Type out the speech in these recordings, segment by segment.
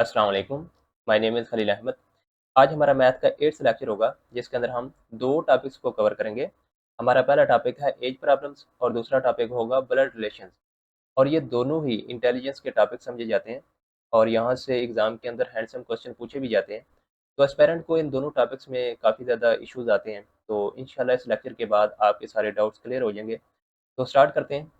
अस्सलाम वालेकुम। My name is Khalil Ahmad. आज हमारा मैथ का 8th लेक्चर होगा जिसके अंदर हम 2 टॉपिक्स को कवर करेंगे। हमारा पहला टॉपिक है एज प्रॉब्लम्स और दूसरा टॉपिक होगा ब्लड रिलेशंस। और ये दोनों ही इंटेलिजेंस के टॉपिक समझे जाते हैं और यहाँ से एग्ज़ाम के अंदर हैंडसम क्वेश्चन पूछे भी जाते हैं। तो एस्पायरेंट को इन दोनों टॉपिक्स में काफ़ी ज़्यादा इश्यूज़ आते हैं। तो इंशाल्लाह इस लेक्चर के बाद आपके सारे डाउट्स क्लियर हो जाएंगे। तो स्टार्ट करते हैं।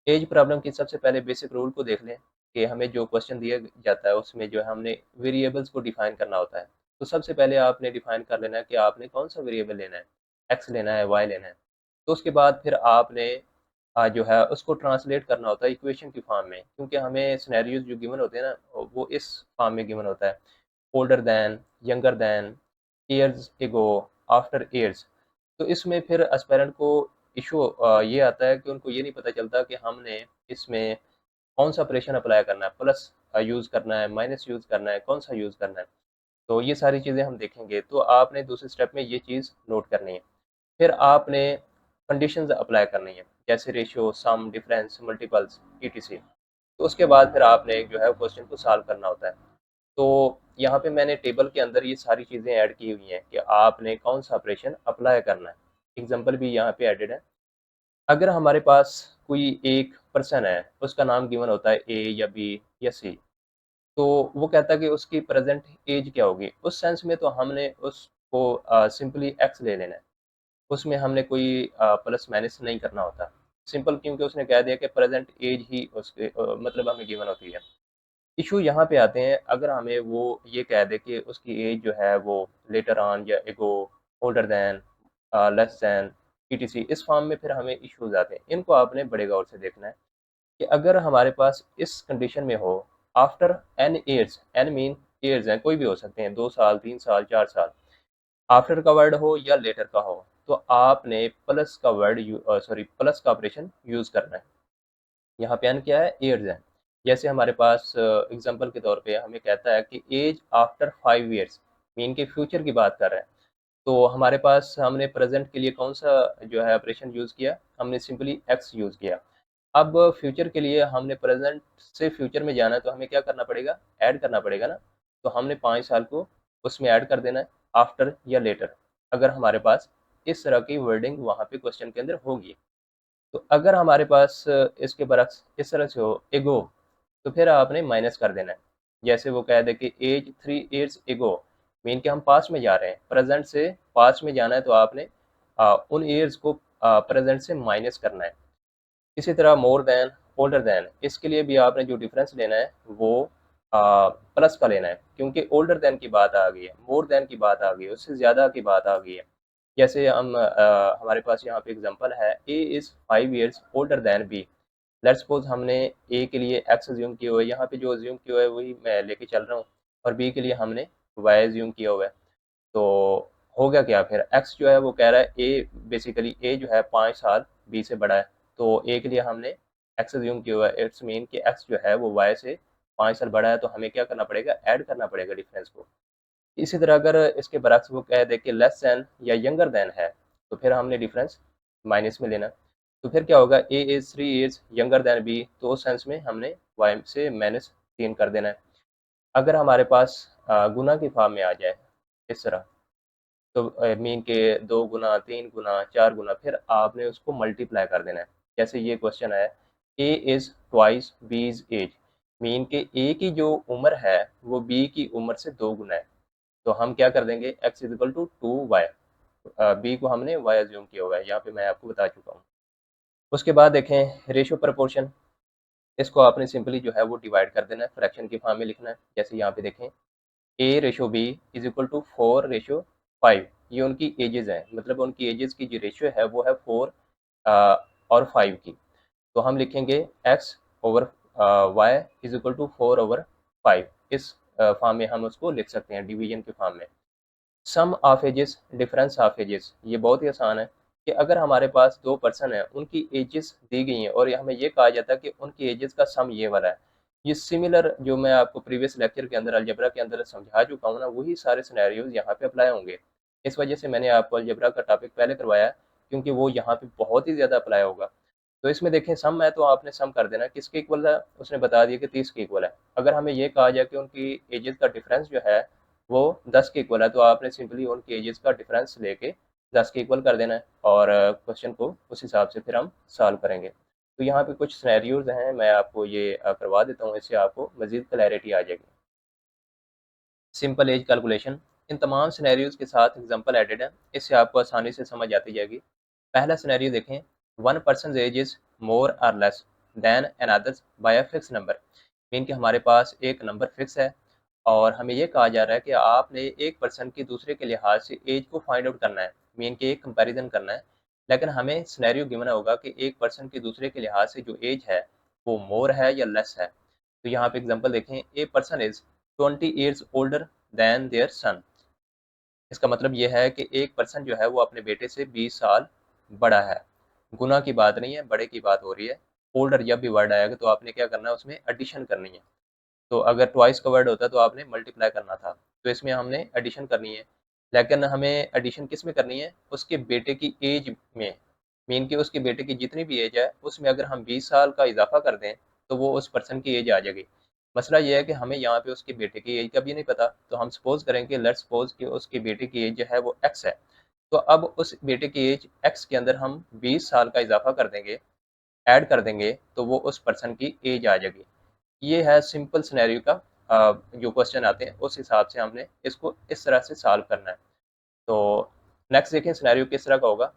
एज प्रॉब्लम की सबसे पहले बेसिक रूल को देख लें कि हमें जो क्वेश्चन दिया जाता है उसमें जो है हमने वेरिएबल्स को डिफाइन करना होता है। तो सबसे पहले आपने डिफाइन कर लेना है कि आपने कौन सा वेरिएबल लेना है, एक्स लेना है, वाई लेना है। तो उसके बाद फिर आपने जो है उसको ट्रांसलेट करना होता है इक्वेशन की फॉर्म में, क्योंकि हमें सिनेरियोज जो गिवन होते हैं ना वो इस फॉर्म में गिवन होता है। Older than, younger than, years ago, after years. तो इसमें फिर एस्पायरेंट को इशू ये आता है कि उनको ये नहीं पता चलता कि हमने इसमें कौन सा ऑपरेशन अप्लाई करना है, प्लस यूज़ करना है, माइनस यूज़ करना है, कौन सा यूज़ करना है। तो ये सारी चीज़ें हम देखेंगे। तो आपने दूसरे स्टेप में ये चीज़ नोट करनी है। फिर आपने कंडीशंस अप्लाई करनी है, जैसे रेशियो, सम, डिफरेंस, मल्टीपल्स, ईटीसी। तो उसके बाद फिर आपने जो है क्वेश्चन को सॉल्व करना होता है। तो यहाँ पे मैंने टेबल के अंदर ये सारी चीज़ें ऐड की हुई हैं कि आपने कौन सा ऑपरेशन अप्लाई करना है। एग्जाम्पल भी यहाँ पे एडेड है। अगर हमारे पास कोई एक पर्सन है, उसका नाम गिवन होता है ए या बी या सी, तो वो कहता है कि उसकी प्रेजेंट एज क्या होगी। उस सेंस में तो हमने उसको सिंपली एक्स ले लेना है। उसमें हमने कोई प्लस माइनस नहीं करना होता। सिंपल, क्योंकि उसने कह दिया कि प्रेजेंट एज ही उसके मतलब हमें गिवन होती है। इशू यहाँ पे आते हैं अगर हमें वो ये कह दे कि उसकी एज जो है वो लेटर ऑन या एगो, older than, less than, etc. इस फॉर्म में फिर हमें इश्यूज आते हैं। इनको आपने बड़े गौर से देखना है कि अगर हमारे पास इस कंडीशन में हो after n years, n mean years हैं, कोई भी हो सकते हैं, 2 साल, 3 साल, 4 साल, आफ्टर का वर्ड हो या लेटर का हो, तो आपने प्लस का वर्ड सॉरी प्लस का ऑपरेशन यूज करना है। यहाँ पे एन क्या है, ईयर्स है। जैसे हमारे पास एग्जांपल के तौर पे हमें कहता है कि एज आफ्टर 5 ईयर्स, मीन के फ्यूचर की बात कर रहे हैं। तो हमारे पास हमने प्रेजेंट के लिए कौन सा जो है ऑपरेशन यूज़ किया, हमने सिंपली एक्स यूज़ किया। अब फ्यूचर के लिए हमने प्रेजेंट से फ्यूचर में जाना है तो हमें क्या करना पड़ेगा, ऐड करना पड़ेगा ना। तो हमने 5 साल को उसमें ऐड कर देना है, आफ्टर या लेटर, अगर हमारे पास इस तरह की वर्डिंग वहाँ पे क्वेश्चन के अंदर होगी। तो अगर हमारे पास इसके बरक्स इस तरह से हो, एगो, तो फिर आपने माइनस कर देना है। जैसे वो कह दे कि एज 3 ईयर्स एगो, मीन कि हम पास्ट में जा रहे हैं, प्रेजेंट से पास्ट में जाना है, तो आपने उन ईयर्स को प्रेजेंट से माइनस करना है। इसी तरह मोर देन, ओल्डर देन, इसके लिए भी आपने जो डिफरेंस लेना है वो प्लस का लेना है, क्योंकि ओल्डर देन की बात आ गई है, मोर देन की बात आ गई है, उससे ज़्यादा की बात आ गई है। जैसे हम हमारे पास यहाँ पे एग्जांपल है, A is 5 years older than B. Let's suppose हमने ए के लिए एक्स अज्यूम किया हुआ है, यहाँ पे जो अज्यूम किया हुआ है वही मैं लेके चल रहा हूँ, और बी के लिए हमने वाई अज्यूम किया हुआ है। तो हो गया क्या, फिर एक्स जो है वो कह रहा है ए, बेसिकली ए जो है 5 साल बी से बड़ा है। तो ए के लिए हमने एक्स अज्यूम किया हुआ है, इट्स मीन कि एक्स जो है वो वाई से 5 साल बड़ा है, तो हमें क्या करना पड़ेगा, ऐड करना पड़ेगा डिफरेंस को। इसी तरह अगर इसके बरक्स वो कह दे कि लेस देन या यंगर देन है, तो फिर हमने डिफरेंस माइनस में लेना। तो फिर क्या होगा, A is 3 years younger than B, तो उस सेंस में हमने वाई से -3 कर देना है। अगर हमारे पास गुना की फॉर्म में आ जाए इस तरह, तो मीन के 2 गुना, 3 गुना, 4 गुना, फिर आपने उसको मल्टीप्लाई कर देना है। जैसे ये क्वेश्चन है, ए इज ट्वाइस बीज एज, मीन के ए की जो उम्र है वो बी की उम्र से 2 गुना है। तो हम क्या कर देंगे, x is equal to 2 y. B को हमने वाई अज्यूम किया हुआ है, यहाँ पे मैं आपको बता चुका हूँ। उसके बाद देखें रेशियो प्रपोर्शन। इसको आपने सिंपली जो है वो डिवाइड कर देना है, फ्रैक्शन की फॉर्म में लिखना है। जैसे यहाँ पे देखें, A ratio B is equal to 4:5। ये उनकी एजेस हैं, मतलब उनकी एजेस की जो रेशियो है वो है 4 और 5 की। तो हम लिखेंगे x over y is equal to 4/5। इस फॉर्म में हम उसको लिख सकते हैं, डिवीजन के फॉर्म में। Sum of ages, difference of ages, ये बहुत ही आसान है कि अगर हमारे पास दो पर्सन है, उनकी एजेस दी गई हैं और हमें ये कहा जाता है कि उनकी एजेस का सम ये वाला है। ये सिमिलर जो मैं आपको प्रीवियस लेक्चर के अंदर अलजेब्रा के अंदर समझा चुका हूँ ना, वही सारे सिनेरियोज यहाँ पे अप्लाई होंगे। इस वजह से मैंने आपको अलजेब्रा का टॉपिक पहले करवाया है, क्योंकि वो यहाँ पे बहुत ही ज़्यादा अप्लाई होगा। तो इसमें देखें सम है तो आपने सम कर देना, किसके इक्वल है, उसने बता दिया कि 30 के इक्वल है। अगर हमें ये कहा जाए कि उनकी एजेस का डिफरेंस जो है वो 10 के इक्वल है, तो आपने सिंपली उनकी एजेस का डिफरेंस लेके 10 के इक्वल कर देना है, और क्वेश्चन को उस हिसाब से फिर हम सॉल्व करेंगे। तो यहाँ पे कुछ सिनेरियोज हैं, मैं आपको ये करवा देता हूँ, इससे आपको मज़ीद क्लैरिटी आ जाएगी। सिंपल एज कैलकुलेशन, इन तमाम सिनेरियोज के साथ एग्जांपल एडेड है, इससे आपको आसानी से समझ आती जाएगी। पहला सिनेरियो देखें, one person age is more और less than another's by a fix number. Mean कि हमारे पास एक नंबर फिक्स है और हमें ये कहा जा रहा है कि आपने एक पर्सन की दूसरे के लिहाज से एज को फाइंड आउट करना है, मीन कि एक कंपैरिजन करना है। लेकिन हमें सिनेरियो गिवन होगा कि एक पर्सन की दूसरे के लिहाज से जो एज है वो मोर है या लेस है। तो यहाँ पे एग्जांपल देखें, a person is 20 years older than their son. इसका मतलब ये है कि एक पर्सन जो है वो अपने बेटे से 20 साल बड़ा है। गुना की बात नहीं है, बड़े की बात हो रही है। ओल्डर जब भी वर्ड आएगा तो आपने क्या करना है, उसमें एडिशन करनी है। तो अगर ट्वाइस का वर्ड होता तो आपने मल्टीप्लाई करना था, तो इसमें हमने एडिशन करनी है। लेकिन हमें एडिशन किस में करनी है, उसके बेटे की एज में। मीन कि उसके बेटे की जितनी भी एज है उसमें अगर हम 20 साल का इजाफा कर दें तो वो उस पर्सन की एज आ जाएगी। मसला ये है कि हमें यहाँ पे उसके बेटे की एज का भी नहीं पता, तो हम सपोज करें, लेट्स सपोज कि उसके बेटे की एज जो है वो एक्स है। तो अब उस बेटे की एज एक्स के अंदर हम 20 साल का इजाफा कर देंगे, ऐड कर देंगे, तो वो उस पर्सन की एज आ जाएगी। ये है सिंपल सिनेरियो का जो क्वेश्चन आते हैं उस हिसाब से हमने इसको इस तरह से सॉल्व करना है। तो नेक्स्ट देखें सिनेरियो किस तरह का होगा।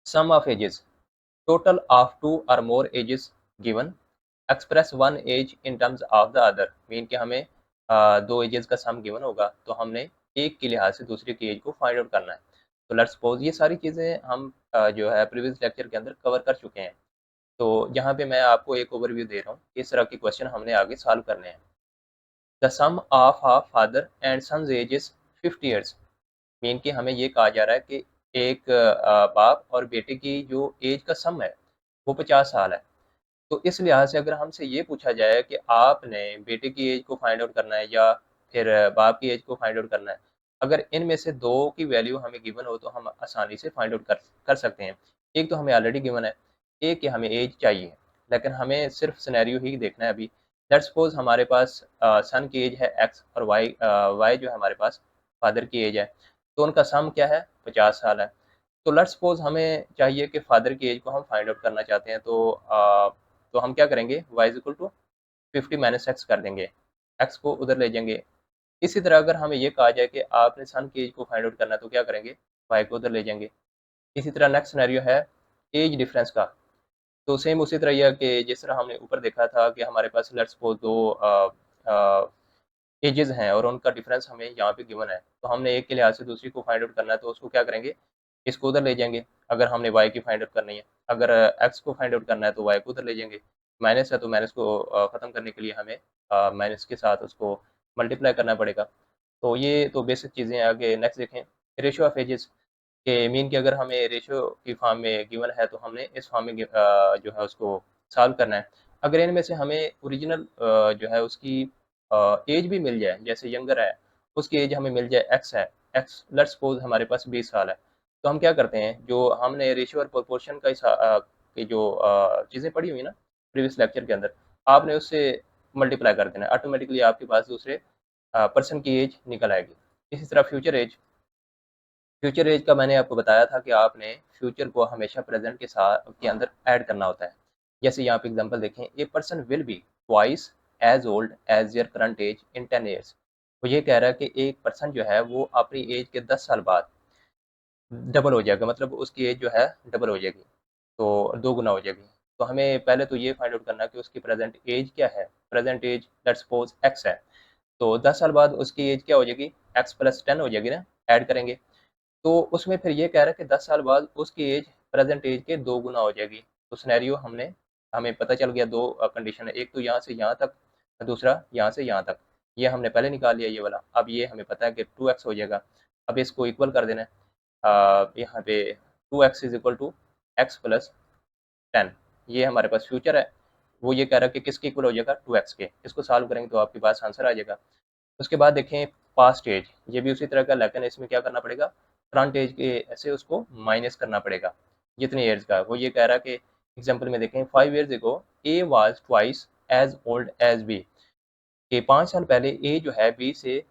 Sum of ages, total of two और more ages given, express one age in terms of the other. Mean कि हमें दो एजेस का सम गिवन होगा तो हमने एक के लिहाज से दूसरे की एज को फाइंड आउट करना है। तो लेट्स सपोज ये सारी चीज़ें हम जो है प्रीवियस लेक्चर के अंदर कवर कर चुके हैं। तो यहाँ पे मैं आपको एक ओवरव्यू दे रहा हूँ, इस तरह के क्वेश्चन हमने आगे सॉल्व करने हैं। The sum of a father and son's age is 50 years. Mean कि हमें ये कहा जा रहा है कि एक बाप और बेटे की जो एज का सम है वो 50 साल है। तो इस लिहाज से अगर हमसे ये पूछा जाए कि आपने बेटे की एज को फाइंड आउट करना है या फिर बाप की एज को फाइंड आउट करना है, अगर इनमें से दो की वैल्यू हमें गिवन हो तो हम आसानी से फाइंड आउट कर सकते हैं। एक तो हमें ऑलरेडी गिवन है, एक की हमें एज चाहिए, लेकिन हमें सिर्फ सिनेरियो ही देखना है अभी। लेट्स सपोज हमारे पास सन की एज है एक्स और वाई जो है हमारे पास फादर की एज है। तो उनका सम क्या है, 50 साल है। तो लेट्स सपोज हमें चाहिए कि फादर की एज को हम फाइंड आउट करना चाहते हैं, तो हम क्या करेंगे, y इज इक्वल टू 50 माइनस एक्स कर देंगे, एक्स को उधर ले जाएंगे। इसी तरह अगर हमें ये कहा जाए कि आपने सन की एज को फाइंड आउट करना है तो क्या करेंगे, y को उधर ले जाएंगे। इसी तरह नेक्स्ट सिनेरियो है एज डिफरेंस का। तो सेम उसी तरह यह कि जिस तरह हमने ऊपर देखा था कि हमारे पास लेट्स सपोज दो एजेस हैं और उनका डिफरेंस हमें यहाँ पे गिवन है, तो हमने एक के लिहाज से दूसरी को फाइंड आउट करना है, तो उसको क्या करेंगे, इसको उधर ले जाएंगे। अगर हमने y की फाइंड आउट करनी है, अगर x को फाइंड आउट करना है तो y को उधर ले जाएंगे। माइनस है तो माइनस को ख़त्म करने के लिए हमें माइनस के साथ उसको मल्टीप्लाई करना पड़ेगा। तो ये तो बेसिक चीज़ें हैं। आगे नेक्स्ट देखें, रेशियो ऑफ एजेस के मीन कि अगर हमें रेशियो की फॉर्म में गिवन है तो हमने इस फॉर्म में जो है उसको सॉल्व करना है। अगर इनमें से हमें ओरिजिनल जो है उसकी एज भी मिल जाए, जैसे यंगर है उसकी एज हमें मिल जाए एक्स है, एक्स लेट्स सपोज हमारे पास 20 साल है, तो हम क्या करते हैं, जो हमने रेशियो और प्रोपोर्शन का की जो चीज़ें पढ़ी हुई ना प्रीवियस लेक्चर के अंदर, आपने उससे मल्टीप्लाई कर देना है, ऑटोमेटिकली आपके पास दूसरे पर्सन की एज निकल आएगी। इसी तरह फ्यूचर एज का मैंने आपको बताया था कि आपने फ्यूचर को हमेशा प्रेजेंट के साथ के अंदर ऐड करना होता है। जैसे यहाँ पे एग्जांपल देखें, a person will be twice as old as their current age in 10 years. तो ये कह रहा है कि एक पर्सन जो है वो अपनी एज के 10 साल बाद डबल हो जाएगा, मतलब उसकी एज जो है डबल हो जाएगी, तो दो गुना हो जाएगी। तो हमें पहले तो ये फाइंड आउट करना है कि उसकी प्रेजेंट एज क्या है। Present age let's suppose x है, तो 10 साल बाद उसकी एज क्या हो जाएगी, एक्स प्लस 10 हो जाएगी ना, ऐड करेंगे। तो उसमें फिर ये कह रहा है कि 10 साल बाद उसकी एज प्रेजेंट एज के 2 गुना हो जाएगी। तो सिनेरियो हमें पता चल गया, 2 कंडीशन है, एक तो यहाँ से यहाँ तक, दूसरा यहाँ से यहाँ तक। ये हमने पहले निकाल लिया ये वाला, अब ये हमें पता है कि 2x हो जाएगा। अब इसको इक्वल कर देना है, यहाँ पे 2x is equal to x plus 10। ये हमारे पास फ्यूचर है, वो ये कह रहा है कि किसके इक्वल हो जाएगा, 2x के। इसको सॉल्व करेंगे तो आपके पास आंसर आ जाएगा। उसके बाद देखें पास्ट एज, ये भी उसी तरह का, लेकिन इसमें क्या करना पड़ेगा, फ्रंट एज के से उसको माइनस करना पड़ेगा जितने ईयर्स का। वो ये कह रहा है कि एग्जाम्पल में देखें 5 years ago A was twice as old as B, कि 5 साल पहले ए जो है बी से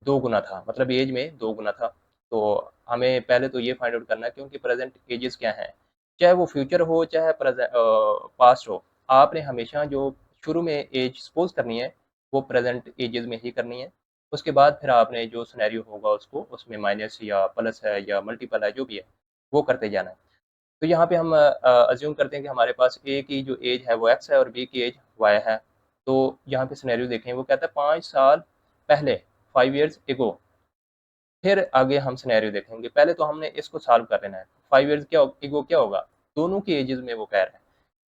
2 गुना था, मतलब एज में 2 गुना था। तो हमें पहले तो ये फाइंड आउट करना है कि उनकी प्रेजेंट एजेस क्या हैं, चाहे वो फ्यूचर हो चाहे पास्ट हो। आपने हमेशा जो शुरू में एज सपोज करनी है वो प्रेजेंट एजेस में ही करनी है। उसके बाद फिर आपने जो सिनेरियो होगा उसको उसमें माइनस या प्लस है या मल्टीपल है जो भी है वो करते जाना है। तो यहाँ पे हम अज्यूम करते हैं कि हमारे पास ए की जो एज है वो एक्स है और बी की एज वाई है। तो यहाँ पे सिनेरियो देखें, वो कहता है 5 साल पहले, 5 years ago। फिर आगे हम सिनेरियो देखेंगे, पहले तो हमने इसको सॉल्व कर लेना है। 5 years क्या एगो क्या होगा, दोनों की एजेस में वो कह रहा है,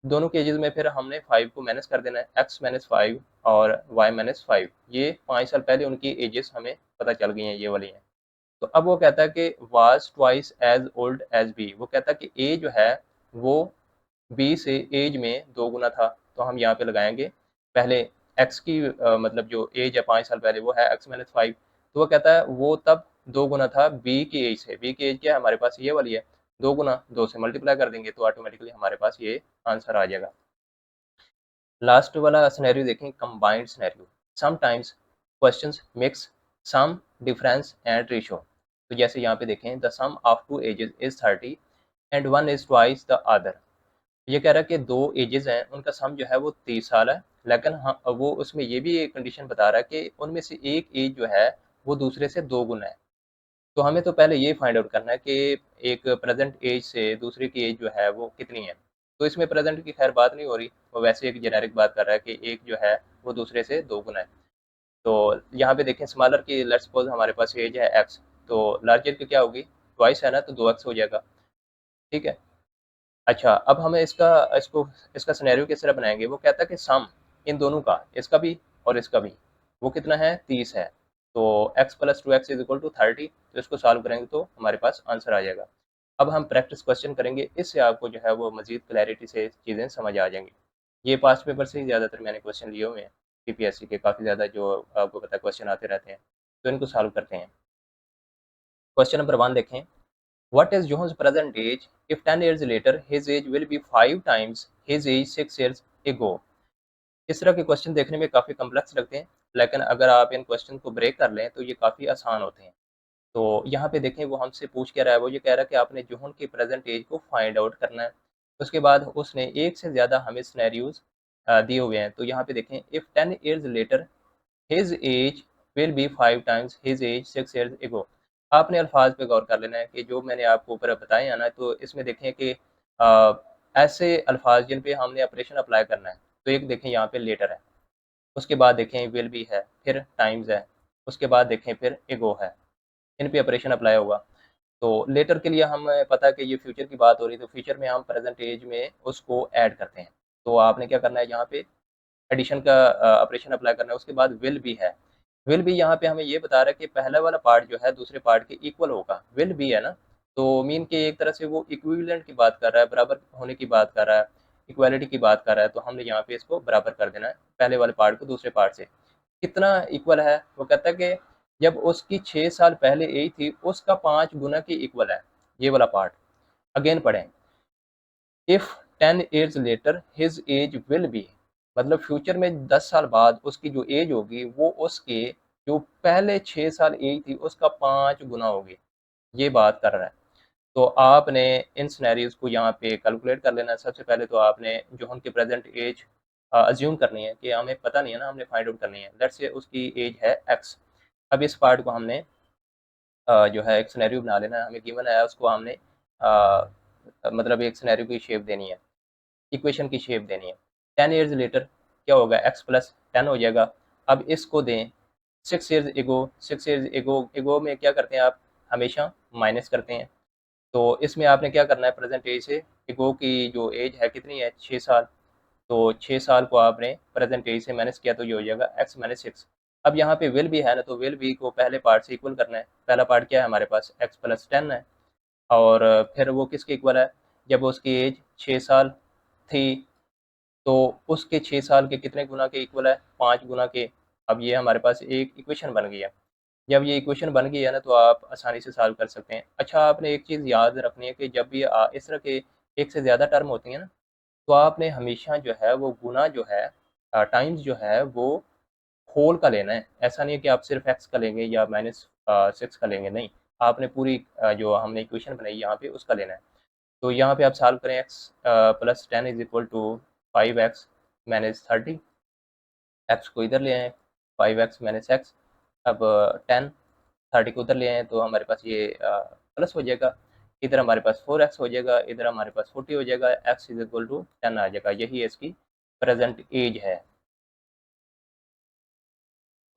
दोनों के एजेस में फिर हमने 5 को माइनस कर देना है, x-5 और y-5। ये 5 साल पहले उनकी एजेस हमें पता चल गई हैं, ये वाली हैं। तो अब वो कहता है कि was twice as old as b, वो कहता है कि a जो है वो b से एज में 2 गुना था। तो हम यहाँ पे लगाएंगे पहले x की मतलब जो एज है 5 साल पहले वो है x-5। तो वो कहता है वो तब 2 गुना था b की एज से। b की एज क्या है हमारे पास, ये वाली है, 2 गुना, 2 से मल्टीप्लाई कर देंगे तो ऑटोमेटिकली हमारे पास ये आंसर आ जाएगा। लास्ट वाला सिनेरियो देखें, combined scenario. Sometimes questions mix sum, difference and ratio. तो जैसे यहाँ पे देखें, the sum of two ages is 30 and one is twice the other. ये कह रहा है कि दो एजेस हैं, उनका सम जो है वो 30 साल है, लेकिन हाँ वो उसमें ये भी एक कंडीशन बता रहा है कि उनमें से एक एज जो है वो दूसरे से 2 गुना है। तो हमें तो पहले ये फाइंड आउट करना है कि एक प्रेजेंट एज से दूसरे की एज जो है वो कितनी है। तो इसमें प्रेजेंट की खैर बात नहीं हो रही, वो वैसे एक जेनेरिक बात कर रहा है कि एक जो है वो दूसरे से 2 गुना है। तो यहाँ पे देखें, स्मॉलर की लेट्स सपोज हमारे पास एज है एक्स, तो लार्जर की क्या होगी, ट्वाइस है ना, तो 2x हो जाएगा। ठीक है। अच्छा, अब हमें इसका सिनेरियो किस तरह बनाएंगे, वो कहता है कि सम इन दोनों का, इसका भी और इसका भी, वो कितना है, 30 है। तो x+2x=30। तो इसको सॉल्व करेंगे तो हमारे पास आंसर आ जाएगा। अब हम प्रैक्टिस क्वेश्चन करेंगे, इससे आपको जो है वो मजीद क्लैरिटी से चीज़ें समझ आ जाएंगी। ये पास्ट पेपर से ही ज़्यादातर मैंने क्वेश्चन लिए हुए हैं, यूपीएससी के काफ़ी ज़्यादा जो आपको पता है क्वेश्चन आते रहते हैं। तो इनको सॉल्व करते हैं। क्वेश्चन नंबर 1 देखें, what is Johan's present age if 10 years later his age will be 5 times his age 6 years ago? इस तरह के क्वेश्चन देखने में काफ़ी कॉम्प्लेक्स लगते हैं, लेकिन अगर आप इन क्वेश्चन को ब्रेक कर लें तो ये काफ़ी आसान होते हैं। तो यहाँ पे देखें वो हमसे पूछ क्या रहा है, वो ये कह रहा है कि आपने जोहन की प्रेजेंट एज को फाइंड आउट करना है। उसके बाद उसने एक से ज़्यादा हमें सिनेरियोज दिए हुए हैं। तो यहाँ पे देखें, if 10 years later his age will B 5 times his age 6 years ago। आपने अल्फाज पे गौर कर लेना है कि जो मैंने आपको ऊपर बताए हैं ना, तो इसमें देखें कि ऐसे अल्फाज जिन पे हमने ऑपरेशन अप्लाई करना है। तो एक देखें यहाँ पे लेटर है, उसके बाद देखें विल बी है, फिर टाइम्स है, उसके बाद देखें फिर एगो है। इन पे ऑपरेशन अप्लाई होगा। तो लेटर के लिए हम पता है कि ये फ्यूचर की बात हो रही है, तो फ्यूचर में हम प्रेजेंट एज में उसको ऐड करते हैं। तो आपने क्या करना है, यहाँ पे एडिशन का ऑपरेशन अप्लाई करना है। उसके बाद विल बी है, विल बी यहाँ पे हमें ये बता रहा है कि पहला वाला पार्ट जो है दूसरे पार्ट के इक्वल होगा, विल बी है ना। तो मीन के एक तरह से वो इक्विवेलेंट की बात कर रहा है, बराबर होने की बात कर रहा है, इक्वालिटी की बात कर रहा है। तो हमने यहाँ पे इसको बराबर कर देना है, पहले वाले पार्ट को दूसरे पार्ट से। कितना इक्वल है, वो कहता है कि जब उसकी 6 साल पहले एज थी उसका 5 गुना की इक्वल है। ये वाला पार्ट अगेन पढ़ें, if 10 years later his age will be, मतलब फ्यूचर में 10 साल बाद उसकी जो एज होगी वो उसके जो पहले 6 साल एज थी उसका 5 गुना होगी। ये बात कर रहा है। तो आपने इन सिनेरियोज को यहाँ पे कैलकुलेट कर लेना है। सबसे पहले तो आपने जो उनकी प्रेजेंट एज अज्यूम करनी है, कि हमें पता नहीं है ना, हमने फाइंड आउट करनी है। लेट्स से उसकी एज है एक्स। अब इस पार्ट को हमने जो है एक सिनेरियो बना लेना है, हमें गिवन है उसको हमने मतलब एक सिनेरियो की शेप देनी है, इक्वेशन की शेप देनी है। 10 years लेटर क्या होगा, x+10 हो जाएगा। अब इसको दें 6 years एगो, 6 years एगो, एगो में क्या करते हैं आप, हमेशा माइनस करते हैं। तो इसमें आपने क्या करना है, प्रेजेंट एज से एगो की जो एज है कितनी है, 6 साल। तो 6 साल को आपने प्रेजेंट एज से माइनस किया तो ये हो जाएगा x-6। अब यहाँ पे विल भी है ना, तो विल भी को पहले पार्ट से इक्वल करना है। पहला पार्ट क्या है हमारे पास, x+10 है। और फिर वो किसके इक्वल है, जब उसकी एज 6 साल थी तो उसके 6 साल के कितने गुना के इक्वल है, 5 गुना के। अब ये हमारे पास एक इक्वेशन बन गई है। जब ये इक्वेशन बन गई है ना, तो आप आसानी से सॉल्व कर सकते हैं। अच्छा, आपने एक चीज़ याद रखनी है कि जब भी इस तरह के एक से ज़्यादा टर्म होती हैं ना, तो आपने हमेशा जो है वो गुना जो है टाइम्स जो है वो होल का लेना है। ऐसा नहीं है कि आप सिर्फ एक्स का लेंगे या माइनस 6 का लेंगे, नहीं। आपने पूरी जो हमने इक्वेशन बनाई यहाँ पे उसका लेना है। तो यहाँ पे आप सॉल्व करें x plus 10 is equal to 5x minus 30। X को इधर ले आए, 5x माइनस एक्स। अब 10, 30 को उधर ले आए तो हमारे पास ये प्लस हो जाएगा। इधर हमारे पास 4x हो जाएगा, इधर हमारे पास 40 हो जाएगा, x इज इक्वल टू 10 आ जाएगा। यही इसकी प्रेजेंट एज है।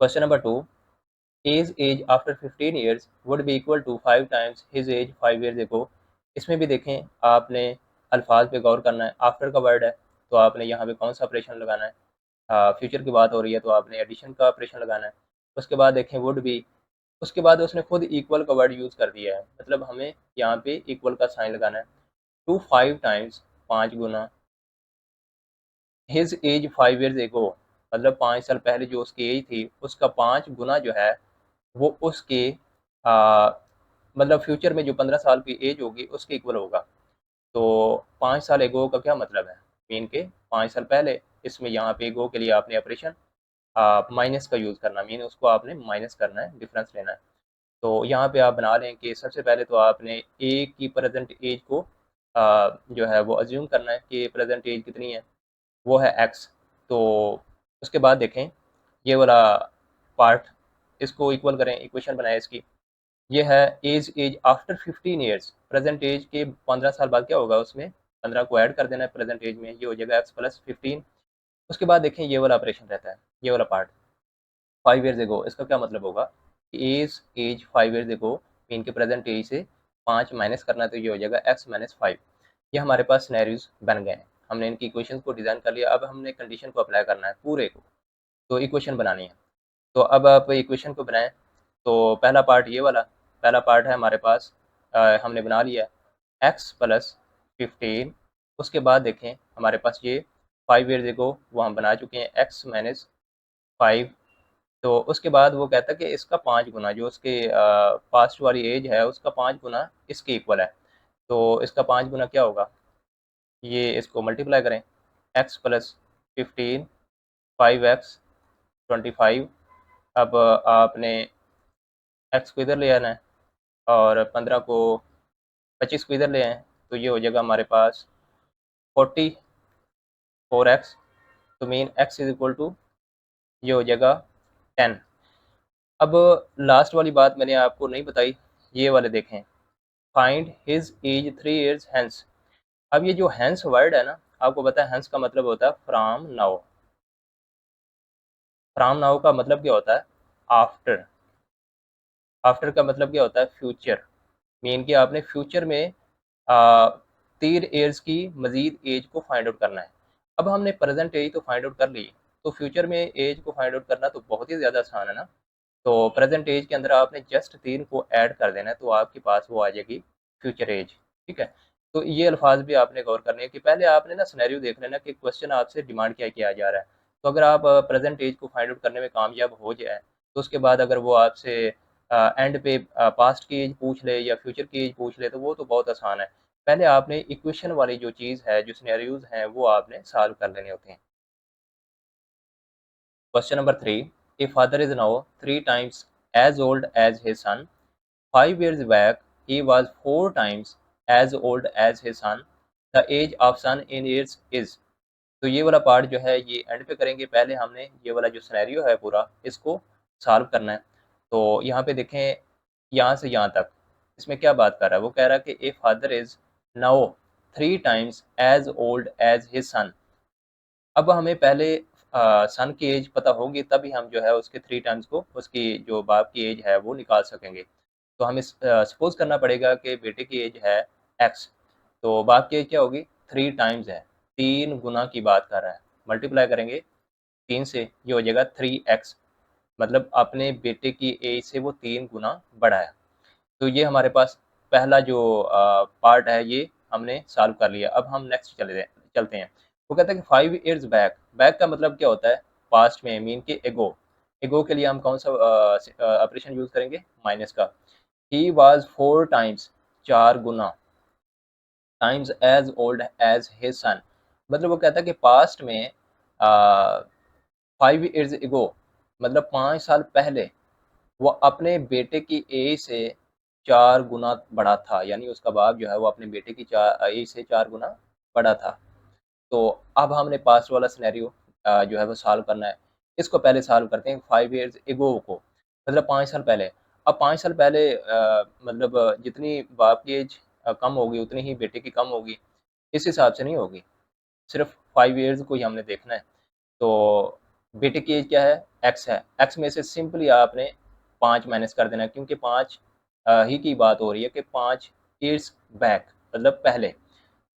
Question number 2, his age after 15 years would be equal to 5 times his age 5 years ago। इसमें भी देखें, आपने अल्फाज पे गौर करना है। आफ्टर का वर्ड है तो आपने यहाँ पे कौन सा ऑपरेशन लगाना है। फ्यूचर की बात हो रही है तो आपने एडिशन का ऑपरेशन लगाना है। उसके बाद देखें वुड बी, उसके बाद उसने खुद इक्वल का वर्ड यूज़ कर दिया है, मतलब हमें यहाँ पे इक्वल का साइन लगाना है। टू 5 टाइम्स, 5 गुना, हिज एज 5 ईयर्स एगो, मतलब 5 साल पहले जो उसकी एज थी उसका 5 गुना जो है वो उसके आ, मतलब फ्यूचर में जो 15 साल की एज होगी उसके इक्वल होगा। तो 5 साल एगो का क्या मतलब है, मीन के 5 साल पहले। इसमें यहाँ पे एगो के लिए आपने ऑपरेशन माइनस का यूज़ करना, मीन उसको आपने माइनस करना है, डिफरेंस लेना है। तो यहाँ पे आप बना लें कि सबसे पहले तो आपने ए की प्रेजेंट एज को जो है वो अज्यूम करना है कि प्रेजेंट एज कितनी है, वो है एक्स। तो उसके बाद देखें ये वाला पार्ट, इसको इक्वल करें, इक्वेशन बनाए इसकी। ये है age after 15 years, present age के 15 साल बाद क्या होगा, उसमें 15 को ऐड कर देना है प्रेजेंट एज में, ये हो जाएगा एक्स प्लस 15। उसके बाद देखें ये वाला ऑपरेशन रहता है, ये वाला पार्ट 5 ईयर्स एगो। इसका क्या मतलब होगा, एज 5 ईयर्स एगो मीन के प्रेजेंट एज से 5 माइनस करना, तो ये हो जाएगा एक्स माइनस 5। ये हमारे पास सिनेरियोज बन गए हैं, हमने इनकी इक्वेशन को डिज़ाइन कर लिया। अब हमने कंडीशन को अप्लाई करना है पूरे को, तो इक्वेशन बनानी है। तो अब आप इक्वेशन को बनाएं। तो पहला पार्ट ये वाला, पहला पार्ट है हमारे पास, हमने बना लिया एक्स प्लस 15। उसके बाद देखें हमारे पास ये 5 ईयर्स एगो वो हम बना चुके हैं, एक्स माइनस 5। तो उसके बाद वो कहता है कि इसका 5 गुना, जो उसके पास्ट वाली एज है उसका 5 गुना इसके इक्वल है। तो इसका 5 गुना क्या होगा, ये इसको मल्टीप्लाई करें, एक्स प्लस 15, 5x 25। अब आपने एक्स को इधर ले आना है और 15 को 25 को इधर ले आए, तो ये हो जाएगा हमारे पास 44x। तो mean x is equal to, ये हो जाएगा 10। अब लास्ट वाली बात मैंने आपको नहीं बताई, ये वाले देखें, find his age 3 years hence. अब ये जो हैंस वर्ड है ना, आपको पता है हैंस का मतलब होता है फ्रॉम नाउ। फ्रॉम नाउ का मतलब क्या होता है, आफ्टर। आफ्टर का मतलब क्या होता है, फ्यूचर। मीन कि आपने फ्यूचर में 3 ईयर्स की मजीद एज को फाइंड आउट करना है। अब हमने प्रेजेंट एज तो फाइंड आउट कर ली, तो फ्यूचर में एज को फाइंड आउट करना तो बहुत ही ज़्यादा आसान है ना। तो प्रेजेंट एज के अंदर आपने जस्ट 3 को ऐड कर देना है, तो आपके पास वो आ जाएगी फ्यूचर एज। ठीक है। तो ये अल्फाज भी आपने गौर करने हैं कि पहले आपने ना सिनेरियो देख लेना कि क्वेश्चन आपसे डिमांड क्या किया जा रहा है। तो अगर आप प्रेजेंट एज को फाइंड आउट करने में कामयाब हो जाए, तो उसके बाद अगर वो आपसे एंड पे पास्ट की एज पूछ ले या फ्यूचर की एज पूछ ले, तो वो तो बहुत आसान है। पहले आपने इक्वेशन वाली जो चीज़ है, जो सिनेरियोज हैं, वो आपने सॉल्व कर लेने होते हैं। Question number 3, a father is now 3 times as old as his son. 5 years back, he was 4 times as old as his son. The age of son in years is। तो ये वाला पार्ट जो है ये एंड पे करेंगे। पहले हमने ये वाला जो सिनेरियो है पूरा, इसको सॉल्व करना है। तो यहाँ पे देखें, यहाँ से यहाँ तक इसमें क्या बात कर रहा है, वो कह रहा है कि a father is now 3 times as old as his son. अब हमें पहले सन की एज पता होगी, तभी हम जो है उसके 3 टाइम्स को, उसकी जो बाप की एज है वो निकाल सकेंगे। तो हमें सपोज करना पड़ेगा कि बेटे की एज है एक्स, तो बाप की एज क्या होगी, 3 टाइम्स है, 3 गुना की बात कर रहा है। मल्टीप्लाई करेंगे 3 से, ये हो जाएगा 3x, मतलब अपने बेटे की एज से वो 3 गुना बड़ा है। तो ये हमारे पास पहला जो पार्ट है ये हमने सॉल्व कर लिया। अब हम नेक्स्ट चलते हैं। वो कहता है कि 5 ईयर्स बैक, बैक का मतलब क्या होता है, पास्ट में, मीन कि एगो। एगो के लिए हम कौन सा ऑपरेशन यूज़ करेंगे, माइनस का। ही वाज 4 टाइम्स, 4 गुना, times as old as his son. मतलब वो कहता है कि पास्ट में 5 years ago, मतलब 5 साल पहले वो अपने बेटे की एज से 4 गुना बड़ा था, यानी उसका बाप जो है वो अपने बेटे की एज से 4 गुना बड़ा था। तो अब हमने पास्ट वाला सिनेरियो जो है वो सॉल्व करना है। इसको पहले सॉल्व करते हैं 5 years ago को, मतलब 5 साल पहले। अब 5 साल पहले मतलब जितनी बाप की एज कम होगी उतनी ही बेटे की कम होगी, इस हिसाब से नहीं होगी। सिर्फ 5 years को ही हमने देखना है। तो बेटे की एज क्या है, एक्स है। एक्स में से सिंपली आपने 5 माइनस कर देना है, क्योंकि 5 ही की बात हो रही है कि 5 years बैक, मतलब पहले।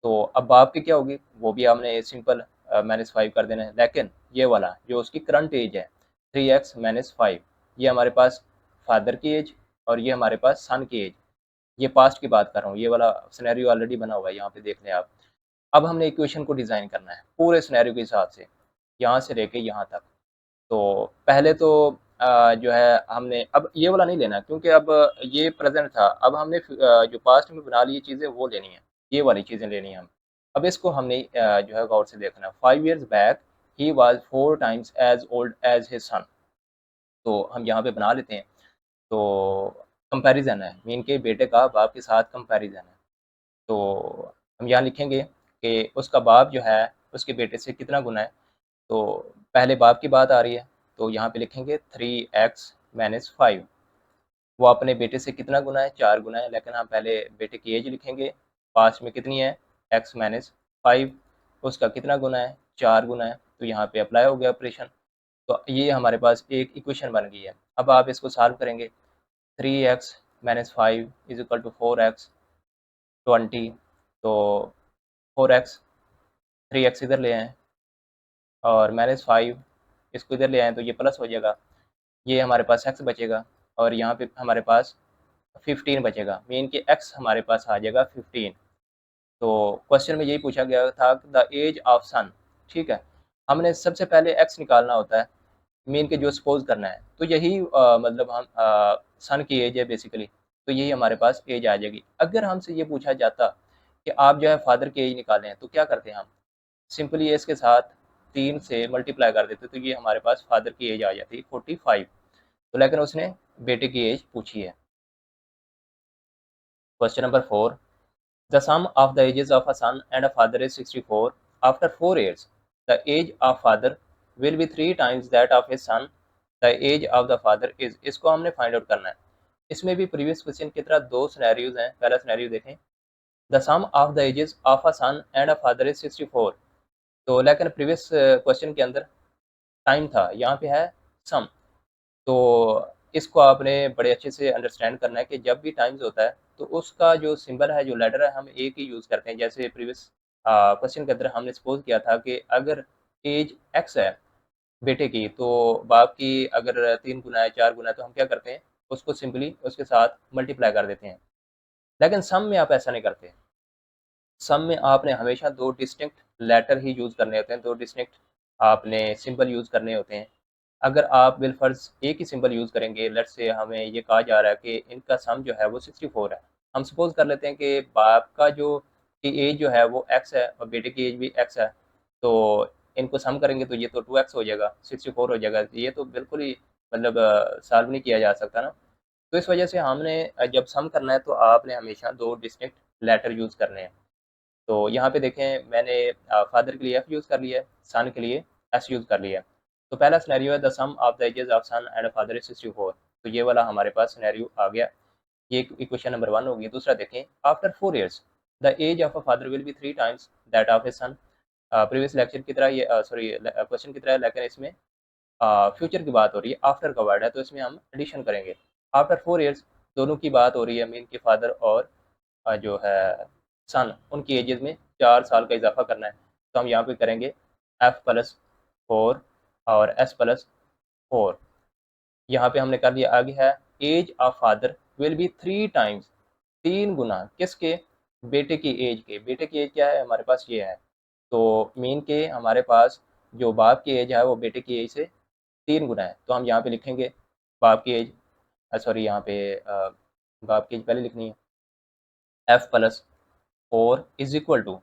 तो अब बाप की क्या होगी, वो भी हमने सिंपल -5 कर देना है। लेकिन ये वाला जो उसकी करंट एज है 3x - 5, ये हमारे पास फादर की एज और ये हमारे पास सन की एज। ये पास्ट की बात कर रहा हूँ, ये वाला सिनेरियो ऑलरेडी बना हुआ है, यहाँ पे देख लें आप। अब हमने इक्वेशन को डिज़ाइन करना है पूरे सिनेरियो के हिसाब से, यहाँ से लेके यहाँ तक। तो पहले तो जो है हमने अब ये वाला नहीं लेना, क्योंकि अब ये प्रेजेंट था। अब हमने जो पास्ट में बना ली चीज़ें वो लेनी है, ये वाली चीज़ें लेनी है हम। अब इसको हमने जो है गौर से देखना है। 5 years back he was 4 times as old as his son. तो हम यहाँ पे बना लेते हैं। तो कंपैरिजन है, मीन के बेटे का बाप के साथ कंपैरिजन है। तो हम यहाँ लिखेंगे कि उसका बाप जो है उसके बेटे से कितना गुना है। तो पहले बाप की बात आ रही है, तो यहाँ पे लिखेंगे 3x - 5। वो अपने बेटे से कितना गुना है, 4 गुना है। लेकिन हम पहले बेटे की एज लिखेंगे, पास्ट में कितनी है, x - 5। उसका कितना गुना है, 4 गुना है। तो यहाँ पे अप्लाई हो गया ऑपरेशन। तो ये हमारे पास एक इक्वेशन बन गई है। अब आप इसको सॉल्व करेंगे। 3x - 5 is equal to 4x 20। तो 4x, 3x इधर ले आएँ और -5 इसको इधर ले आएँ तो ये प्लस हो जाएगा। ये हमारे पास x बचेगा और यहाँ पे हमारे पास 15 बचेगा। मीन कि x हमारे पास आ जाएगा 15। तो क्वेश्चन में यही पूछा गया था, द एज ऑफ सन। ठीक है, हमने सबसे पहले x निकालना होता है, मीन के जो सपोज करना है। तो यही मतलब हम सन की एज है बेसिकली। तो यही हमारे पास एज आ जाएगी। अगर हमसे ये पूछा जाता कि आप जो है फादर की एज निकालें, तो क्या करते हैं हम, सिंपली इसके साथ 3 से मल्टीप्लाई कर देते, तो ये हमारे पास फादर की एज आ जाती 45। तो लेकिन उसने बेटे की एज पूछी है। Question number 4, the sum of the ages of a son and a father is 64 after 4 years। The age of father will be 3 times that of his son. The age of the father is. इसको हमने find out करना है। इसमें भी previous question की तरह दो scenarios हैं। पहला सिनेरियो देखें, the sum of the ages of a son and a father is 64। तो लेकिन प्रीवियस क्वेश्चन के अंदर टाइम था, यहाँ पे है सम। तो इसको आपने बड़े अच्छे से अंडरस्टैंड करना है कि जब भी टाइम्स होता है तो उसका जो सिंबल है, जो लेटर है, हम एक ही यूज़ करते हैं। जैसे प्रीवियस क्वेश्चन के अंदर हमने सपोज किया था कि अगर एज एक्स है बेटे की, तो बाप की अगर 3 गुना है, 4 गुना है, तो हम क्या करते हैं, उसको सिंपली उसके साथ मल्टीप्लाई कर देते हैं। लेकिन सम में आप ऐसा नहीं करते। सम में आपने हमेशा दो डिस्टिंक्ट लेटर ही यूज़ करने होते हैं, दो डिस्टिंक्ट आपने सिंबल यूज़ करने होते हैं। अगर आप बिलफ़र्ज़ एक ही सिंबल यूज़ करेंगे, लेट्स से हमें ये कहा जा रहा है कि इनका सम जो है वो 64 है। हम सपोज़ कर लेते हैं कि बाप का जो की एज जो है वो एक्स है और बेटे की एज भी एक्स है। तो इनको सम करेंगे तो ये तो 2x हो जाएगा, 64 हो जाएगा। ये तो बिल्कुल ही मतलब सॉल्व नहीं किया जा सकता ना। तो इस वजह से हमने जब सम करना है तो आपने हमेशा दो डिस्टिंक्ट लेटर यूज़ करने हैं। तो यहाँ पे देखें, मैंने फादर के लिए एफ यूज़ कर लिया है, सन के लिए एस यूज़ कर लिया है। तो पहला सिनेरियो है the sum of the ages of son and father is 64। तो ये वाला हमारे पास सिनेरियो आ गया। ये इक्वेशन नंबर 1 होगी। दूसरा देखें, after 4 years the age of a father will be 3 times that of his son. Previous lecture की तरह ये सॉरी क्वेश्चन की तरह है, लेकिन इसमें फ्यूचर की बात हो रही है, आफ्टर का वर्ड है, तो इसमें हम एडिशन करेंगे। आफ्टर 4 इयर्स दोनों की बात हो रही है, मीन के फादर और जो है सन, उनकी एजेस में 4 साल का इजाफा करना है। तो हम यहाँ पे करेंगे f+4 और s+4। यहाँ पे हमने कर लिया। आगे है age of father will be 3 times, 3 गुना किसके, बेटे की एज के। बेटे की एज क्या है हमारे पास, ये है। तो मीन के हमारे पास जो बाप की एज है वो बेटे की एज से 3 गुना है। तो हम यहाँ पे लिखेंगे बाप की एज, सॉरी यहाँ पे बाप की एज पहले लिखनी है, f+4 इज इक्वल टू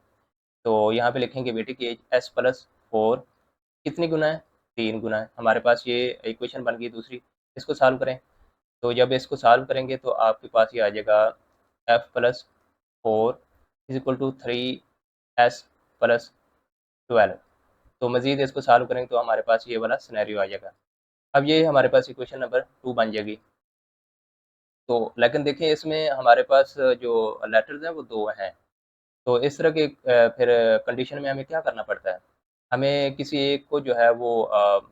तो यहाँ पे लिखेंगे बेटे की एज s प्लस 4 कितनी गुना है, 3 गुना है। हमारे पास ये इक्वेशन बन गई दूसरी। इसको सॉल्व करें, तो जब इसको सॉल्व करेंगे तो आपके पास ये आ जाएगा f plus 4 is equal to 3s plus 12। तो मज़ीद इसको सॉल्व करेंगे तो हमारे पास ये वाला सिनेरियो आ जाएगा। अब ये हमारे पास इक्वेशन नंबर 2 बन जाएगी। तो लेकिन देखिए इसमें हमारे पास जो लेटर्स हैं वो 2 हैं। तो इस तरह के फिर कंडीशन में हमें क्या करना पड़ता है? हमें किसी एक को जो है वो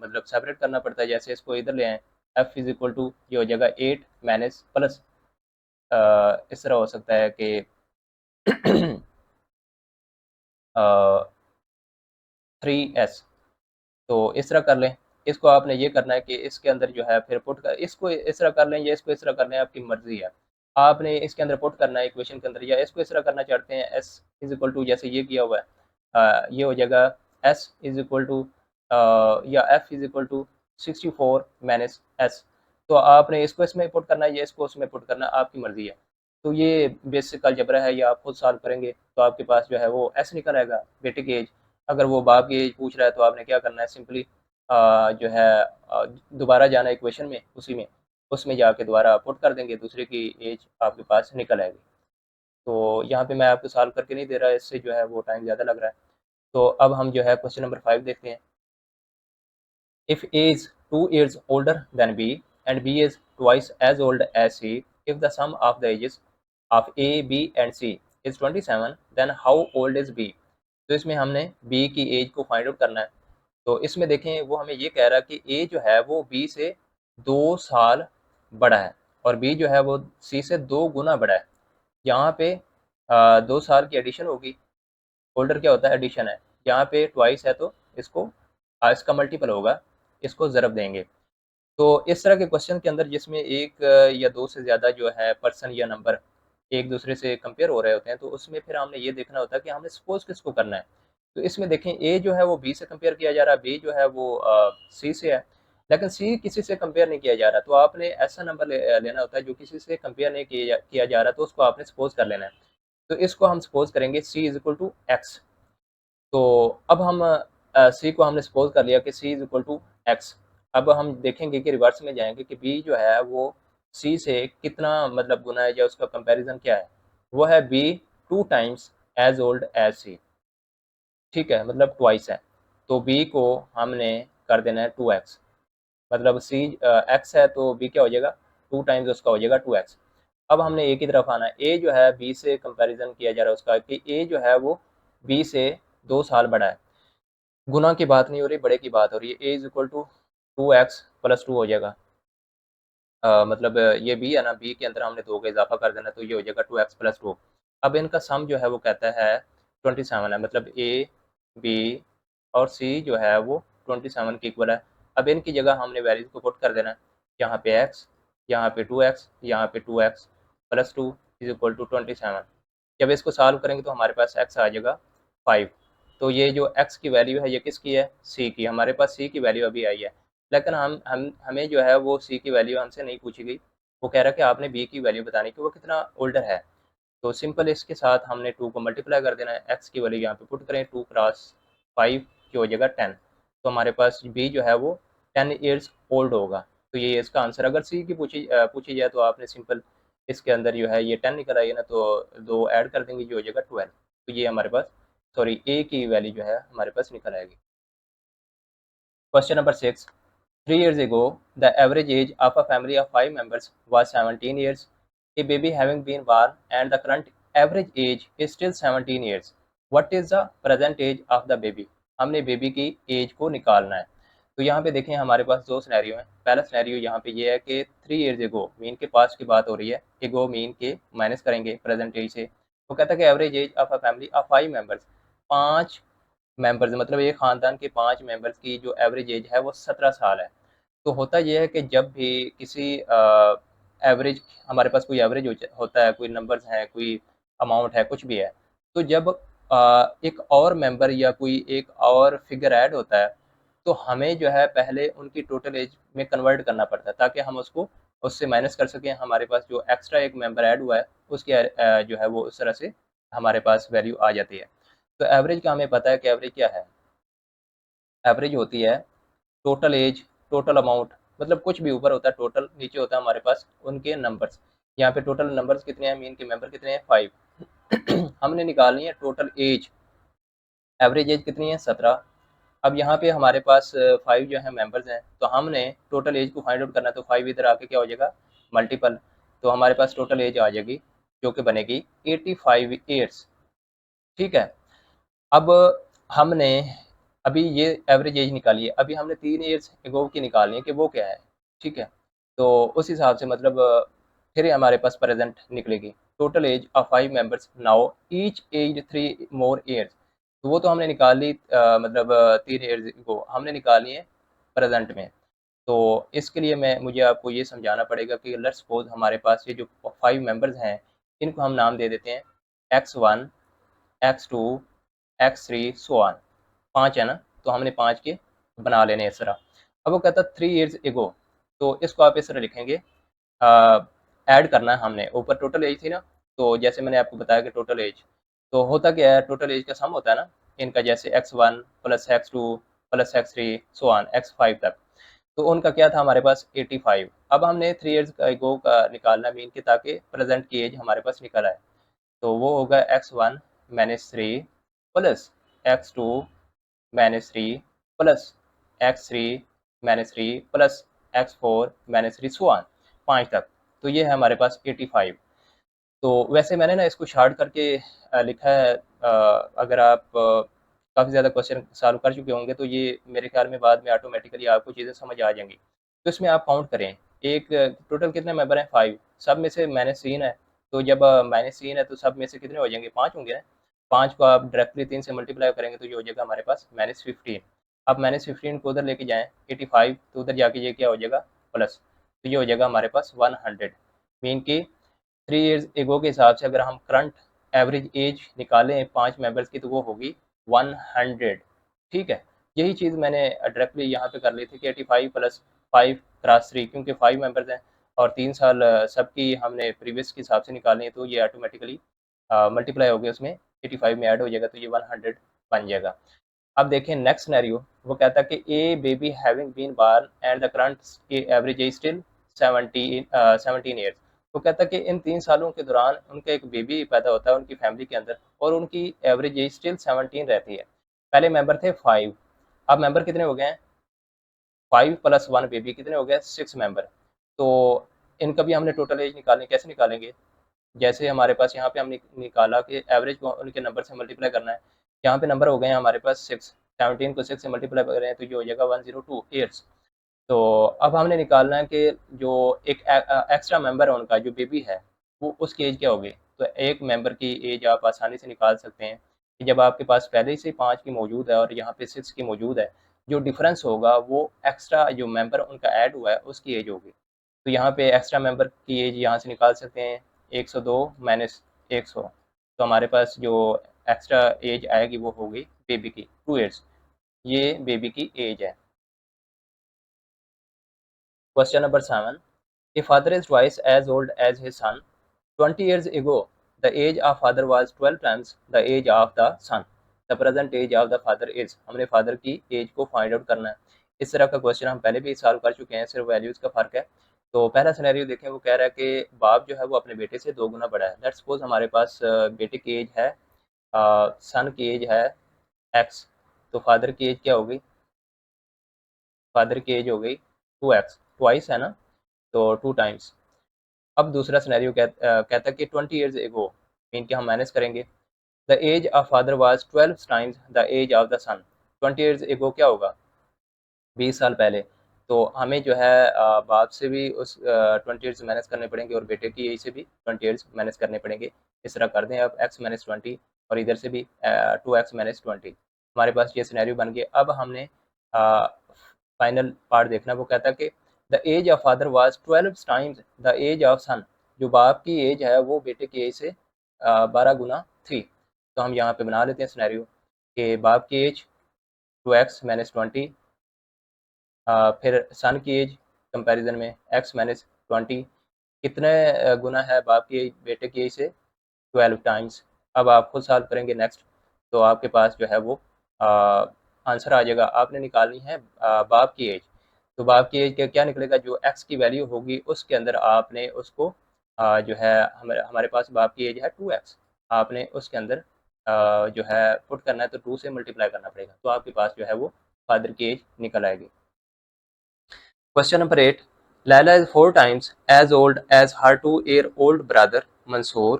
मतलब सेपरेट करना पड़ता है। जैसे इसको इधर ले आएँ, f इज़ इक्वल टू ये हो जाएगा 8 माइनस प्लस इस तरह हो सकता है कि अ, 3s। तो इस तरह कर लें। इसको आपने ये करना है कि इसके अंदर जो है फिर पुट कर, इसको इस तरह कर लें या इसको इस तरह कर लें, आपकी मर्ज़ी है। आपने इसके अंदर पुट करना है इक्वेशन के अंदर, या इसको इस तरह करना चाहते हैं s इज़ इक्वल टू जैसे ये किया हुआ है, ये हो जाएगा s इज़ इक्वल टू या f is equal to 64 minus s। तो आपने इसको इसमें पुट करना है या इसको उसमें पुट करना है, आपकी मर्ज़ी है। तो ये बेसिक अलजेब्रा है, ये आप खुद सॉल्व करेंगे तो आपके पास जो है वो s निकल आएगा बेटे की एज। अगर वो बाप की एज पूछ रहा है तो आपने क्या करना है, सिंपली जो है दोबारा जाना है इक्वेशन में, उसी में उसमें जाके दोबारा पुट कर देंगे, दूसरे की एज आपके पास निकल आएगी। तो यहाँ पे मैं आपको सॉल्व करके नहीं दे रहा, इससे जो है वो टाइम ज़्यादा लग रहा है। तो अब हम जो है क्वेश्चन नंबर 5 देखते हैं। If A is 2 years older than B and B is twice as old as C, if the sum of the ages of A, B and C is 27, then how old is B? तो इसमें हमने B की as को find out करना है। तो इसमें देखें वो हमें ये कह रहा है कि A जो है वो B से 2 साल बड़ा है और B जो है वो C से 2 गुना बड़ा है। यहाँ पे 2 साल की एडिशन होगी। ओल्डर क्या होता है, एडिशन है। यहाँ पे ट्वाइस है तो इसको इसका मल्टीपल होगा, इसको ज़रब देंगे। तो इस तरह के क्वेश्चन के अंदर जिसमें एक या 2 से ज़्यादा जो है पर्सन या नंबर एक दूसरे से कंपेयर हो रहे होते हैं, तो उसमें फिर हमने ये देखना होता है कि हमने सपोज़ किसको करना है। तो इसमें देखें ए जो है वो बी से कंपेयर किया जा रहा है, बी जो है वो सी से है, लेकिन सी किसी से कंपेयर नहीं किया जा रहा। तो आपने ऐसा नंबर लेना होता है जो किसी से कंपेयर नहीं किया जा रहा, तो उसको आपने सपोज़ कर लेना है। तो इसको हम सपोज़ करेंगे सी इज़ इक्वल टू एक्स। तो अब हम सी को हमने सपोज कर लिया कि सी इज इक्वल टू एक्स। अब हम देखेंगे कि रिवर्स में जाएंगे कि बी जो है वो सी से कितना मतलब गुना है या उसका कंपैरिजन क्या है। वो है B 2 times as old as C, ठीक है, मतलब ट्वाइस है। तो बी को हमने कर देना है 2x, मतलब सी एक्स है तो बी क्या हो जाएगा, 2 टाइम्स उसका हो जाएगा 2x। अब हमने ए की तरफ आना है। ए जो है बी से कंपैरिजन किया जा रहा है उसका कि ए जो है वो बी से 2 साल बड़ा है। गुना की बात नहीं हो रही, बड़े की बात हो रही है। A is equal to 2x plus 2 हो जाएगा। मतलब ये बी है ना, बी के अंदर हमने 2 का इजाफा कर देना, तो ये हो जाएगा 2x प्लस 2। अब इनका सम जो है वो कहता है 27 है, मतलब ए बी और सी जो है वो 27 के इक्वल है। अब इनकी जगह हमने वैल्यूज को पुट कर देना है। यहाँ पे x, यहाँ पे 2x, यहाँ पे 2x plus 2 is equal to 27। जब इसको सॉल्व करेंगे तो हमारे पास x आ जाएगा 5। तो ये जो x की वैल्यू है ये किसकी है, c की। हमारे पास c की वैल्यू अभी आई है, लेकिन हमें जो है वो c की वैल्यू हमसे नहीं पूछी गई। वो कह रहा है कि आपने b की वैल्यू बतानी कि वो कितना ओल्डर है। तो सिंपल इसके साथ हमने 2 को मल्टीप्लाई कर देना है। x की वैल्यू यहाँ पे पुट करें, 2 क्रॉस 5 की हो जाएगा 10। तो हमारे पास b जो है वो 10 ईयर्स ओल्ड होगा। तो ये इसका आंसर। अगर c की पूछी जाए तो आपने सिंपल इसके अंदर जो है ये 10 निकल आई है ना, तो 2 ऐड कर देंगे, जो हो जाएगा 12। तो ये हमारे पास सॉरी ए की वैल्यू जो है हमारे पास निकल आएगी। Question number 6। 3 years ago, the average age of a family of 5 members was 17 years. A baby having been born and the current average age is still 17 years. What is the present age of the baby? हमने baby की as को निकालना है। तो यहाँ पे देखें हमारे पास 2 सिनेरियो हैं। पहला सिनेरियो यहाँ पे ये है कि 3 years ago, मीन के पास की बात हो रही है। एगो मीन के माइनस करेंगे प्रेजेंट एज से। वो कहता है कि average age of a family of 5 members, 5 members मतलब एक ख़ानदान के 5 मेंबर्स की जो एवरेज एज है वो 17 साल है। तो होता ये है कि जब भी किसी एवरेज, हमारे पास कोई एवरेज होता है, कोई नंबर्स हैं, कोई अमाउंट है, कुछ भी है, तो जब एक और मेंबर या कोई एक और फिगर ऐड होता है, तो हमें जो है पहले उनकी टोटल एज में कन्वर्ट करना पड़ता है ताकि हम उसको उससे माइनस कर सकें। हमारे पास जो एक्स्ट्रा एक मेंबर ऐड हुआ है उसकी जो है वो उस तरह से हमारे पास वैल्यू आ जाती है। तो एवरेज का हमें पता है कि एवरेज क्या है, एवरेज होती है टोटल एज, टोटल अमाउंट, मतलब कुछ भी ऊपर होता है टोटल, नीचे होता है हमारे पास उनके नंबर्स। यहाँ पे टोटल नंबर्स कितने हैं, मीन के मेंबर कितने हैं, 5। हमने निकालनी है टोटल एज, एवरेज एज कितनी है, 17। अब यहाँ पे हमारे पास 5 जो है मेंबर्स हैं, तो हमने टोटल एज को फाइंड आउट करना है, तो 5 इधर आके क्या हो जाएगा, मल्टीपल, तो हमारे पास टोटल एज आ जाएगी जो कि बनेगी 85 ईयर्स। ठीक है। अब हमने अभी ये एवरेज एज निकाली है, अभी हमने 3 ईयर्स एगो की निकालनी है कि वो क्या है। ठीक है। तो उस हिसाब से मतलब फिर हमारे पास प्रेजेंट निकलेगी, total age of 5 members now each age 3 more years. तो वो तो हमने निकाल ली, मतलब 3 ईयर्स को हमने निकालनी है प्रेजेंट में। तो इसके लिए मुझे आपको ये समझाना पड़ेगा कि लेट्स सपोज हमारे पास ये जो 5 मेंबर्स हैं, इनको हम नाम दे देते हैं x1, x2, x3 so on. 5 है ना, तो हमने 5 के बना लेने इस तरह। अब वो कहता 3 ईयर्स एगो, तो इसको आप इस तरह लिखेंगे, ऐड करना है हमने, ऊपर टोटल एज थी ना, तो जैसे मैंने आपको बताया कि टोटल एज, तो होता क्या है, टोटल एज का सम होता है ना इनका, जैसे x1 plus x2 plus x3 so on x5 तक। तो उनका क्या था हमारे पास 85। अब हमने 3 ईयर्स का एगो का निकालना मीन के, ताकि प्रेजेंट की एज हमारे पास निकल आए। तो वो होगा x1 minus 3 plus x2 minus 3 plus x3 minus 3 plus x4 minus 3 so on 5 तक। तो ये है हमारे पास 85। तो वैसे मैंने ना इसको शार्ट करके लिखा है, अगर आप काफ़ी ज़्यादा क्वेश्चन सॉल्व कर चुके होंगे तो ये मेरे ख्याल में बाद में ऑटोमेटिकली आपको चीज़ें समझ आ जाएंगी। तो इसमें आप काउंट करें, एक टोटल कितने मेंबर हैं, 5, सब में से माइनस 3 है, तो जब माइनस 3 है तो सब में से कितने हो जाएंगे, 5 होंगे ना। 5 को आप डायरेक्टली 3 से मल्टीप्लाई करेंगे तो ये हो जाएगा हमारे पास माइनस 15। अब माइनस 15 को उधर लेके जाएँ 85, तो उधर जाके ये क्या हो जाएगा, प्लस, तो ये हो जाएगा हमारे पास 100। मीन की 3 ईयर्स एगो के हिसाब से अगर हम करंट एवरेज एज निकालें 5 मेंबर्स की, तो वो होगी 100। ठीक है। यही चीज़ मैंने डायरेक्टली यहाँ पे कर ली थी कि 85 प्लस 5 क्रॉस 3, क्योंकि 5 मेंबर्स हैं और 3 साल सबकी हमने प्रीवियस के हिसाब से निकालनी है, तो ये ऑटोमेटिकली मल्टीप्लाई हो गया, उसमें 85 में ऐड हो जाएगा, तो ये 100 बन जाएगा। अब देखें नेक्स्ट सिनेरियो, वो कहता है कि a baby having been born and the current average age still 17 years. वो कहता है कि इन 3 सालों के दौरान उनका एक बेबी पैदा होता है उनकी फैमिली के अंदर, और उनकी एवरेज एज स्टिल 17 रहती है। पहले मेंबर थे 5, अब मेंबर कितने हो गए हैं, 5 प्लस 1 बेबी, कितने हो गए, 6 मेंबर। तो इनका भी हमने टोटल एज निकालनी, कैसे निकालेंगे, जैसे हमारे पास यहाँ पे हमने निकाला कि एवरेज को उनके नंबर से मल्टीप्लाई करना है। यहाँ पे नंबर हो गए हैं हमारे पास 6, 17 को 6 से मल्टीप्लाई कर रहे हैं तो ये हो जाएगा 102 ईयर्स। तो अब हमने निकालना है कि जो एक एक्स्ट्रा मेंबर है उनका, जो बेबी है, वो उसकी एज क्या होगी। तो एक मेंबर की एज आप आसानी से निकाल सकते हैं कि जब आपके पास पहले से 5 की मौजूद है और यहाँ पे 6 की मौजूद है, जो डिफरेंस होगा वो एक्स्ट्रा जो मेंबर उनका ऐड हुआ है उसकी एज होगी। तो यहाँ पे एक्स्ट्रा मेंबर की एज यहाँ से निकाल सकते हैं, 102 माइनस 100, तो हमारे पास जो एक्स्ट्रा एज आएगी वो होगी बेबी की 2 ईयर्स। ये बेबी की एज है। Question number 7, a father is twice as old as his son. 20 years ago, the age of father was 12 times the age of the son. The present age of the father is. हमने father की as को find out करना है। इस तरह का question हम पहले भी सॉल्व कर चुके हैं, सिर्फ वैल्यूज का फर्क है। तो पहला सिनेरियो देखें, वो कह रहा है कि बाप जो है वो अपने बेटे से 2 गुना बड़ा है। लेट्स सपोज हमारे पास बेटे की एज है, सन की एज है एक्स, तो फादर की एज क्या होगी, फादर की एज हो गई 2x, ट्वाइस है ना, तो 2 टाइम्स। अब दूसरा सिनेरियो कहता है कि 20 ईयर्स एगो, मीन के हम माइनस करेंगे, the age of father was 12 times the age of the son. 20 years ago क्या होगा, 20 साल पहले। तो हमें जो है बाप से भी उस 20 ईयर्स माइनस करने पड़ेंगे और बेटे की एज से भी 20 ईयर्स माइनस करने पड़ेंगे। इस तरह कर दें अब x माइनस 20, और इधर से भी 2x माइनस 20। हमारे पास ये सिनेरियो बन गया। अब हमने फाइनल पार्ट देखना, वो कहता है कि the age of father was 12 times the age of son. जो बाप की एज है वो बेटे की एज से 12 गुना थी। तो हम यहाँ पे बना लेते हैं सिनेरियो कि बाप की एज 2x माइनस 20, फिर सन की एज कंपैरिजन में x माइनस 20, कितने गुना है बाप की एज बेटे की एज से, 12 टाइम्स। अब आप खुद सॉल्व करेंगे नेक्स्ट। तो आपके पास जो है वो आंसर आ जाएगा। आपने निकालनी है बाप की एज। तो बाप की एज क्या निकलेगा, जो एक्स की वैल्यू होगी उसके अंदर आपने उसको जो है हमारे पास बाप की एज है 2x, आपने उसके अंदर जो है पुट करना है तो 2 से मल्टीप्लाई करना पड़ेगा, तो आपके पास जो है वो फादर की एज निकल आएगी। Question number 8, Laila is 4 times as old as her 2-year-old brother Mansoor.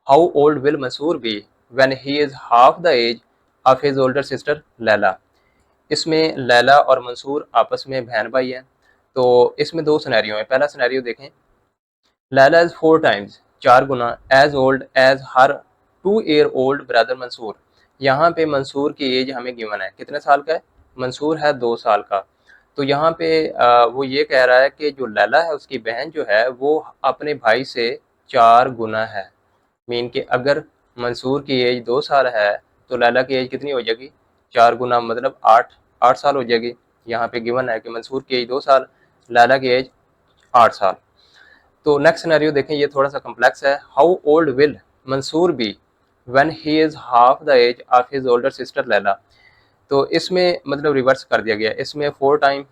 How old will Mansoor be when he is half the age of his older sister Laila? इसमें लैला और मंसूर आपस में बहन भाई हैं। तो इसमें दो सिनेरियो हैं। पहला सिनेरियो देखें, लैला इज 4 times, 4 गुना, as old as her 2-year-old brother Mansoor. यहाँ पे मंसूर की एज हमें गिवन है, कितने साल का है, मंसूर है 2 साल का। तो यहाँ पे वो ये कह रहा है कि जो लैला है उसकी बहन जो है वो अपने भाई से 4 गुना है। मीन कि अगर मंसूर की एज 2 साल है तो लैला की एज कितनी हो जाएगी, 4 गुना मतलब 8 साल हो जाएगी। यहाँ पे गिवन है कि मंसूर की एज 2 साल, लैला की एज 8 साल। तो नेक्स्ट सिनेरियो देखें, ये थोड़ा सा कम्प्लेक्स है। How old will Mansoor be when he is half the age of his older sister Laila. तो इसमें मतलब रिवर्स कर दिया गया। इसमें 4 टाइम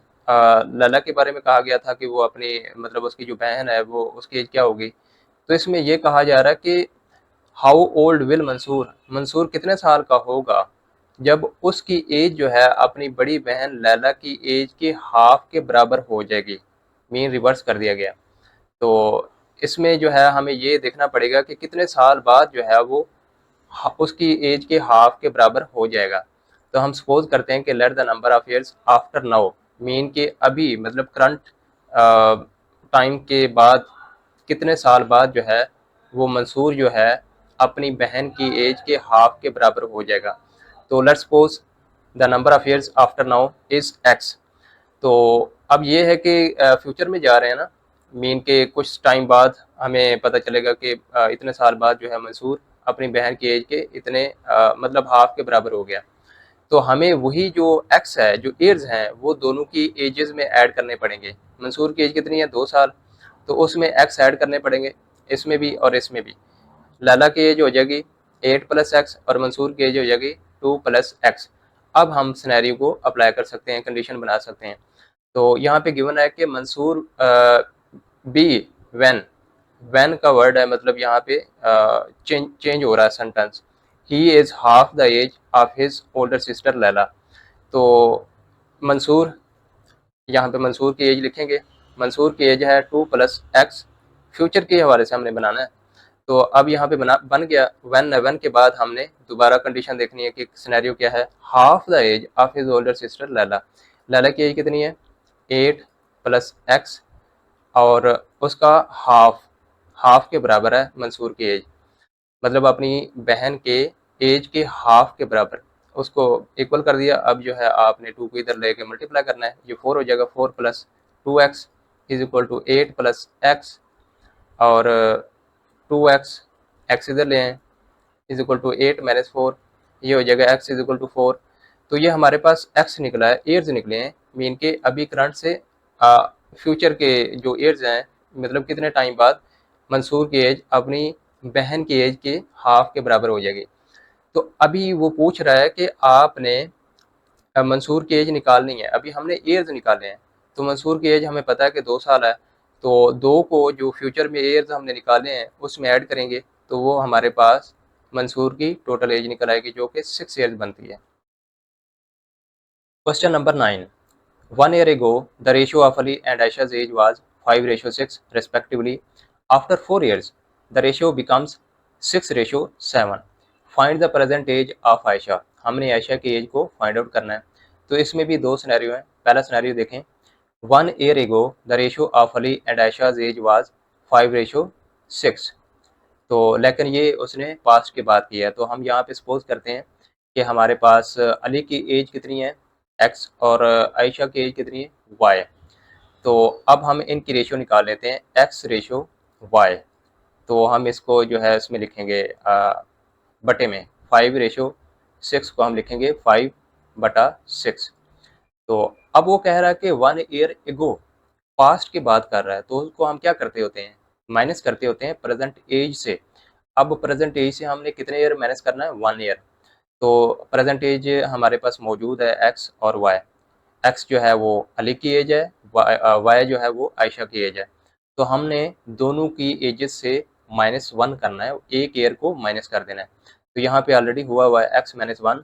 लैला के बारे में कहा गया था कि वो अपनी मतलब उसकी जो बहन है वो उसकी एज क्या होगी। तो इसमें ये कहा जा रहा है कि how old will Mansoor, Mansoor कितने साल का होगा जब उसकी एज जो है अपनी बड़ी बहन लैला की एज के हाफ के बराबर हो जाएगी। मीन रिवर्स कर दिया गया। तो इसमें जो है हमें ये देखना पड़ेगा कि कितने साल बाद जो है वो उसकी एज के हाफ के बराबर हो जाएगा। तो हम सपोज करते हैं कि let the number of years after now, mean के अभी मतलब करंट टाइम के बाद कितने साल बाद जो है वो मंसूर जो है अपनी बहन की एज के हाफ के बराबर हो जाएगा। तो let's suppose the number of years after now is x. तो अब ये है कि फ्यूचर में जा रहे हैं ना, मीन के कुछ टाइम बाद हमें पता चलेगा कि इतने साल बाद जो है मंसूर अपनी बहन की एज के इतने मतलब हाफ के बराबर हो गया। तो हमें वही जो एक्स है, जो एज हैं, वो दोनों की एजेस में ऐड करने पड़ेंगे। मंसूर की एज कितनी है, 2 साल, तो उसमें एक्स ऐड करने पड़ेंगे, इसमें भी और इसमें भी। लैला की एज हो जाएगी 8 + x और मंसूर की एज हो जाएगी 2 + x। अब हम सिनेरियो को अप्लाई कर सकते हैं, कंडीशन बना सकते हैं। तो यहाँ पे गिवन है कि मंसूर बी व्हेन, व्हेन का वर्ड है मतलब यहाँ पे चेंज हो रहा है sentence, he is half the age of his older sister Laila. तो मंसूर, यहाँ पे मंसूर की एज लिखेंगे, मंसूर की एज है 2 + x, फ्यूचर के हवाले से हमने बनाना है। तो अब यहाँ पे बन गया। वन के बाद हमने दोबारा कंडीशन देखनी है कि सिनेरियो क्या है, half the age of his older sister Laila. Laila की एज कितनी है, 8 + x, और उसका हाफ, हाफ के बराबर है मंसूर की एज, मतलब अपनी बहन के एज के हाफ के बराबर उसको इक्वल कर दिया। अब जो है आपने 2 को इधर लेके मल्टीप्लाई करना है, ये 4 हो जाएगा। 4 + 2x is equal to 8 + x, और 2x, x इधर ले आए, इज इक्वल टू 8 - 4, ये हो जाएगा x इज इक्वल टू 4। तो ये हमारे पास x निकला है, ईयर्स निकले हैं, मीन के अभी करंट से फ्यूचर के जो ईयर्स हैं, मतलब कितने टाइम बाद मंसूर की एज अपनी बहन की एज के हाफ के बराबर हो जाएगी। तो अभी वो पूछ रहा है कि आपने मंसूर की एज निकालनी है, अभी हमने ईयर्स निकाले हैं। तो मंसूर की एज हमें पता है कि 2 साल है, तो 2 को जो फ्यूचर में ईयर्स हमने निकाले हैं उसमें ऐड करेंगे तो वो हमारे पास मंसूर की टोटल एज निकल आएगी जो कि 6 ईयर्स बनती है। Question number 9, 1 year ago the ratio of Ali and Aisha's age was 5:6 respectively. After 4 years the ratio becomes 6:7. Find the present age of Aisha. हमने आयशा की एज को फाइंड आउट करना है। तो इसमें भी दो सिनेरियो हैं। पहला सिनेरियो देखें, 1 year ago the ratio of Ali and Aisha's age was 5:6। तो लेकिन ये उसने पास्ट की बात की है, तो हम यहाँ पे सपोज करते हैं कि हमारे पास अली की एज कितनी है, x, और आयशा की एज कितनी है, y। तो अब हम इनकी रेशियो निकाल लेते हैं, x/y। तो हम इसको जो है इसमें लिखेंगे बटे में, 5/6 को हम लिखेंगे 5/6। तो अब वो कह रहा है कि 1 year ago, पास्ट की बात कर रहा है, तो उसको हम क्या करते होते हैं, माइनस करते होते हैं प्रेजेंट एज से। अब प्रेजेंट एज से हमने कितने ईयर माइनस करना है, 1 ईयर। तो प्रेजेंट एज हमारे पास मौजूद है एक्स और वाई। एक्स जो है वो अली की एज है, वाई जो है वो आयशा की एज है। तो हमने दोनों की एजेस से -1 करना है, एक ईयर को माइनस कर देना है। तो यहाँ पे ऑलरेडी हुआ हुआ है x-1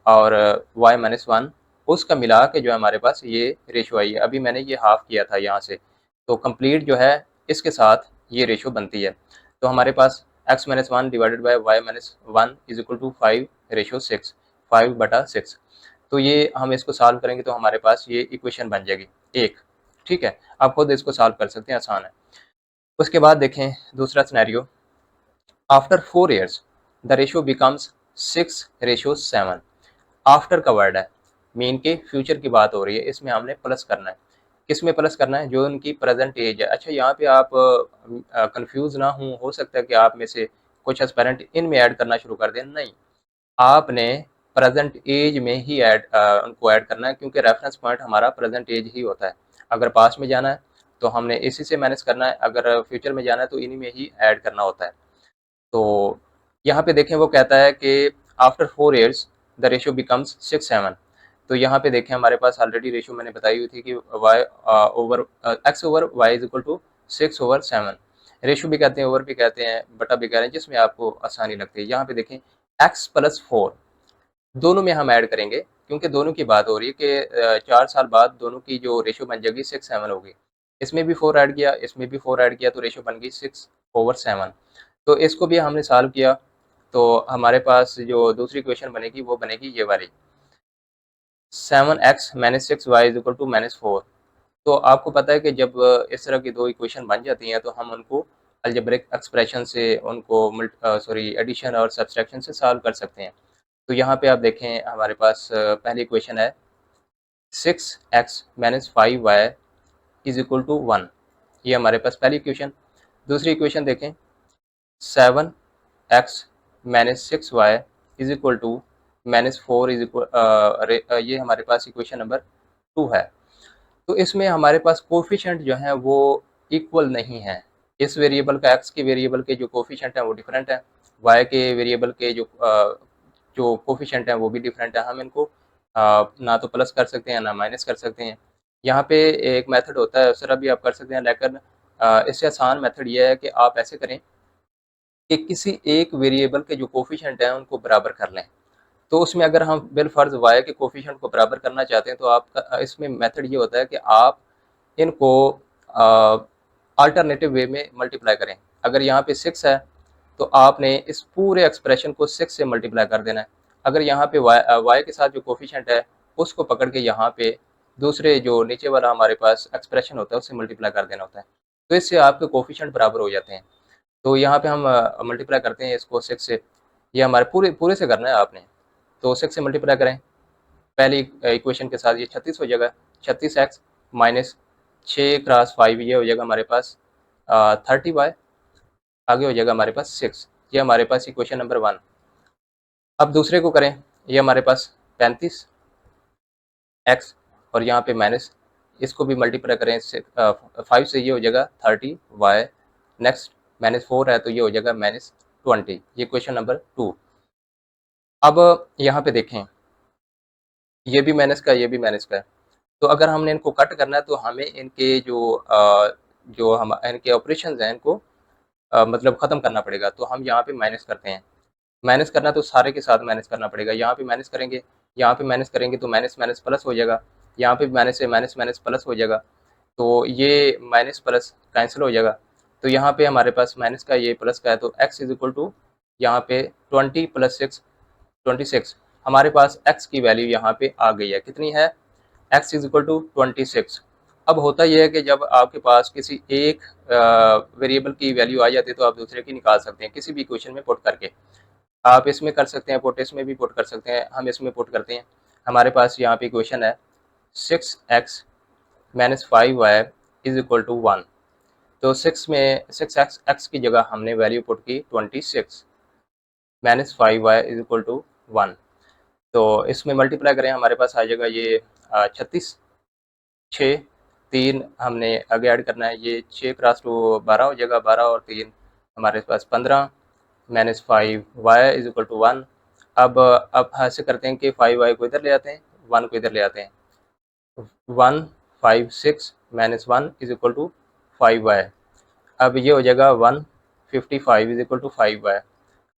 और y-1, उसका मिला के जो है हमारे पास ये रेशो आई है। अभी मैंने ये हाफ किया था यहाँ से, तो कंप्लीट जो है इसके साथ ये रेशो बनती है। तो हमारे पास x-1 divided by y-1 is equal to 5:6, 5/6। तो ये हम इसको सॉल्व करेंगे तो हमारे पास ये इक्वेशन बन जाएगी एक। ठीक है, आप खुद इसको सॉल्व कर सकते हैं, आसान है। उसके बाद देखें दूसरा scenario, after 4 years the ratio becomes 6:7। After का वर्ड है, मीन के फ्यूचर की बात हो रही है, इसमें हमने प्लस करना है। किस में प्लस करना है? जो उनकी प्रेजेंट एज है। अच्छा, यहाँ पे आप कंफ्यूज ना हो सकता है कि आप में से कुछ एस्पेरेंट इनमें ऐड करना शुरू कर दें। नहीं, आपने प्रेजेंट एज में ही उनको ऐड करना है, क्योंकि रेफरेंस पॉइंट हमारा प्रेजेंट एज ही होता है। अगर पास्ट में जाना है तो हमने इसी से मैनेज करना है, अगर फ्यूचर में जाना है तो इन्हीं में ही ऐड करना होता है। तो यहाँ पे देखें वो कहता है कि after 4 years the ratio becomes 6:7। तो यहाँ पे देखें हमारे पास ऑलरेडी रेशियो मैंने बताई हुई थी कि x over y is equal to 6/7। Ratio भी कहते हैं, ओवर भी कहते हैं, बटा भी कह रहे हैं, जिसमें आपको आसानी लगती है। यहाँ पे देखें x+4 दोनों में हम ऐड करेंगे, क्योंकि दोनों की बात हो रही है कि 4 साल बाद दोनों की जो रेशियो बन जाएगी 6:7 होगी। इसमें भी 4 ऐड किया, इसमें भी 4 ऐड किया, तो रेशियो बन गई 6/7। तो इसको भी हमने सॉल्व किया, तो हमारे पास जो दूसरी इक्वेशन बनेगी वो बनेगी ये वाली, 7x-6y = -4। तो आपको पता है कि जब इस तरह की दो इक्वेशन बन जाती हैं तो हम उनको अलजेब्रिक एक्सप्रेशन से उनको एडिशन और सब्सट्रैक्शन से सॉल्व कर सकते हैं। तो यहाँ पे आप देखें हमारे पास पहली इक्वेशन है 6x-5y = 1। ये हमारे पास पहली इक्वेशन। दूसरी इक्वेशन देखें 7x-6y = ये हमारे पास इक्वेशन नंबर 2 है। तो इसमें हमारे पास कोफिशिएंट जो है वो इक्वल नहीं है। इस वेरिएबल का एक्स के वेरिएबल के जो कोफिशिएंट है वो डिफरेंट है, वाई के वेरिएबल के जो कोफिशिएंट है वो भी डिफरेंट है। हम इनको ना तो प्लस कर सकते हैं ना माइनस कर सकते हैं। यहाँ पे एक मेथड होता है, उस तरह भी आप कर सकते हैं, लेकिन इससे आसान मेथड ये है कि आप ऐसे करें कि किसी एक वेरिएबल के जो कोफिशिएंट हैं उनको बराबर कर लें। तो उसमें अगर हम बिलफर्ज वाई के कोफिशिएंट को बराबर करना चाहते हैं तो आपका इसमें मेथड ये होता है कि आप इनको अल्टरनेटिव वे में मल्टीप्लाई करें। अगर यहाँ पे 6 है तो आपने इस पूरे एक्सप्रेशन को 6 से मल्टीप्लाई कर देना है। अगर यहाँ पे वाई के साथ जो कोफिशिएंट है उसको पकड़ के यहाँ पे दूसरे जो नीचे वाला हमारे पास एक्सप्रेशन होता है उससे मल्टीप्लाई कर देना होता है। तो इससे आपके कोफिशिएंट बराबर हो जाते हैं। तो यहाँ पे हम मल्टीप्लाई करते हैं इसको 6 से। ये हमारे पूरे पूरे से करना है आपने। तो 6 से मल्टीप्लाई करें पहली इक्वेशन के साथ, ये 36 हो जाएगा। 36x माइनस 6 × 5 ये हो जाएगा हमारे पास 30y, आगे हो जाएगा हमारे पास 6। ये हमारे पास इक्वेशन नंबर 1। अब दूसरे को करें, ये हमारे पास 35x और यहाँ पे माइनस, इसको भी मल्टीप्लाई करें 5 से, ये हो जाएगा 30y। नेक्स्ट -4 है तो ये हो जाएगा -20। ये क्वेश्चन नंबर 2। अब यहाँ पे देखें, ये भी माइनस का, ये भी माइनस का है। तो अगर हमने इनको कट करना है तो हमें इनके जो हम इनके ऑपरेशंस हैं इनको मतलब ख़त्म करना पड़ेगा। तो हम यहाँ पे माइनस करते हैं। माइनस करना तो सारे के साथ माइनस करना पड़ेगा। यहाँ पे माइनस करेंगे, यहाँ पे माइनस करेंगे तो माइनस माइनस प्लस हो जाएगा। यहाँ पे माइनस से माइनस माइनस प्लस हो जाएगा। तो ये माइनस प्लस कैंसिल हो जाएगा। तो यहाँ पे हमारे पास माइनस का, ये प्लस का है, तो x इज इक्वल टू यहाँ पे 20 + 6 26। हमारे पास x की वैल्यू यहाँ पे आ गई है, कितनी है? x is equal to 26। अब होता यह है कि जब आपके पास किसी एक वेरिएबल की वैल्यू आ जाती है तो आप दूसरे की निकाल सकते हैं किसी भी इक्वेशन में पुट करके। आप इसमें कर सकते हैं पुट, इसमें भी पुट कर सकते हैं। हम इसमें पुट करते हैं। हमारे पास यहाँ पे इक्वेशन है 6x-5y = 1। तो 6 में 6x की जगह हमने वैल्यू पुट की 26, -5y = 1। तो इसमें मल्टीप्लाई करें, हमारे पास आ जाएगा ये 36, 6, 3 हमने आगे ऐड करना है, ये 6 × 2 12 हो जाएगा, 12 और 3 हमारे पास 15, -5y = 1। अब ऐसे करते हैं कि 5y को इधर ले आते हैं, 1 को इधर ले आते हैं। 156 minus 1 is equal to 5y। अब ये हो जाएगा 155 इज इक्वल टू 5y।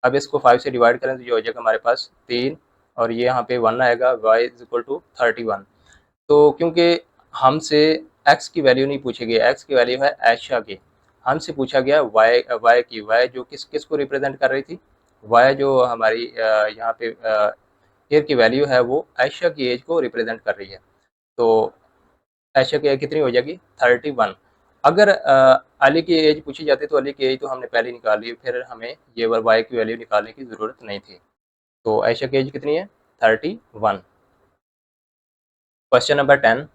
अब इसको 5 से डिवाइड करें तो ये हो जाएगा हमारे पास 3, और ये यहाँ पे 1 आएगा, y इज इक्वल टू 31। तो क्योंकि हमसे x की वैल्यू नहीं पूछी गई, x की वैल्यू है आयशा की, हमसे पूछा गया y की, y जो किस किस को रिप्रेजेंट कर रही थी, y जो हमारी यहाँ पे ईयर की वैल्यू है वो आयशा की एज को रिप्रेजेंट कर रही है। तो आयशा की एज कितनी हो जाएगी, 31। अगर अली की एज पूछी जाती तो अली की एज तो हमने पहले निकाल ली, फिर हमें ये वाई की वैल्यू निकालने की ज़रूरत नहीं थी। तो आयशा की एज कितनी है, 31। Question number 10,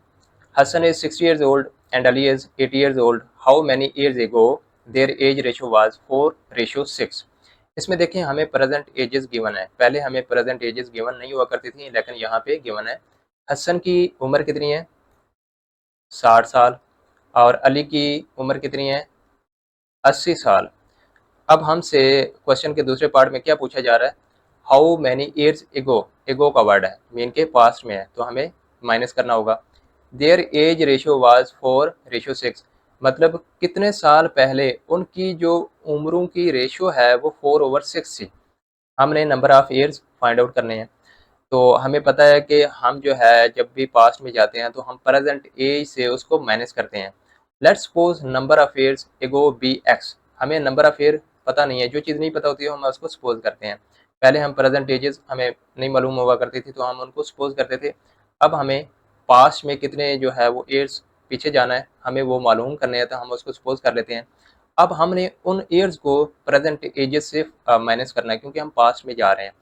Hassan is 60 years old and Ali is 80 years old. How many years ago their age ratio was 4:6? इसमें देखिए हमें प्रेजेंट एजेस गिवन है, पहले हमें प्रेजेंट एजेस गिवन नहीं हुआ करती थी, लेकिन यहाँ पे गिवन है। हसन की उम्र कितनी है, 60 साल, और अली की उम्र कितनी है, 80 साल। अब हमसे क्वेश्चन के दूसरे पार्ट में क्या पूछा जा रहा है, हाउ मैनी ईयर्स एगो, एगो का वर्ड है, मीन के पास्ट में है, तो हमें माइनस करना होगा। देयर एज रेशियो वाज 4:6, मतलब कितने साल पहले उनकी जो उम्रों की रेशियो है वो 4/6 थी। हमने number of years find out करने हैं। तो हमें पता है कि हम जो है जब भी पास्ट में जाते हैं तो हम प्रेजेंट एज से उसको माइनस करते हैं। Let's suppose number of years ago be x. हमें नंबर ऑफ ईयर पता नहीं है, जो चीज़ नहीं पता होती है हम उसको सपोज करते हैं। पहले हम प्रेजेंट एजेस हमें नहीं मालूम हुआ करती थी तो हम उनको सपोज करते थे। अब हमें पास्ट में कितने जो है वो ईयर्स पीछे जाना है, हमें वो मालूम करने हैं, तो हम उसको सपोज कर लेते हैं। अब हमने उन ईयर्स को प्रेजेंट एजेस से माइनस करना है, क्योंकि हम पास्ट में जा रहे हैं।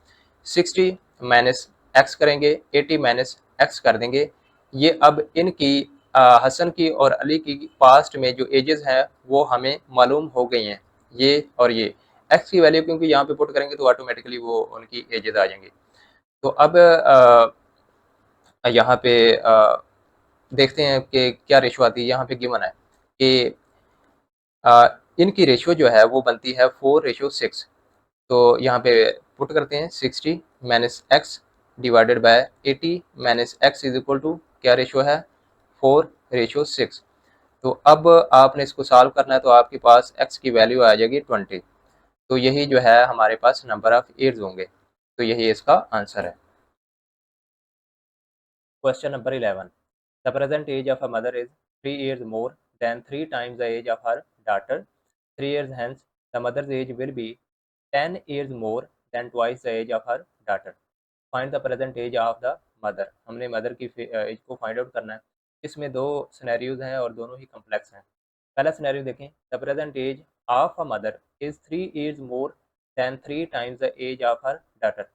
60 माइनस एक्स करेंगे, 80 माइनस एक्स कर देंगे। ये अब इनकी हसन की और अली की पास्ट में जो एजेस हैं वो हमें मालूम हो गई हैं, ये और ये। एक्स की वैल्यू क्योंकि यहाँ पे पुट करेंगे तो ऑटोमेटिकली वो उनकी एजेस आ जाएंगी। तो अब यहाँ पे देखते हैं कि क्या रेशो आती है। यहाँ पे गिवन है कि इनकी रेशियो जो है वो बनती है 4:6। तो यहाँ पे पुट करते हैं 60 minus x divided by 80 minus x is equal to क्या रेशियो है, 4:6। तो अब आपने इसको सॉल्व करना है, तो आपके पास एक्स की वैल्यू आ जाएगी 20। तो यही जो है हमारे पास नंबर ऑफ ईयर्स होंगे। तो यही इसका आंसर है। Question number 11, the present age of a mother is 3 years more than 3 times the age of her daughter. 3 years hence, the mother's age will be 10 years more than twice the age of her daughter. Find the present age of the mother. हमने mother की as को find out करना है। इसमें दो scenarios हैं और दोनों ही कम्प्लेक्स हैं। पहला सिनेरियो देखें, the present age of a mother is 3 years more than 3 times the age of her daughter.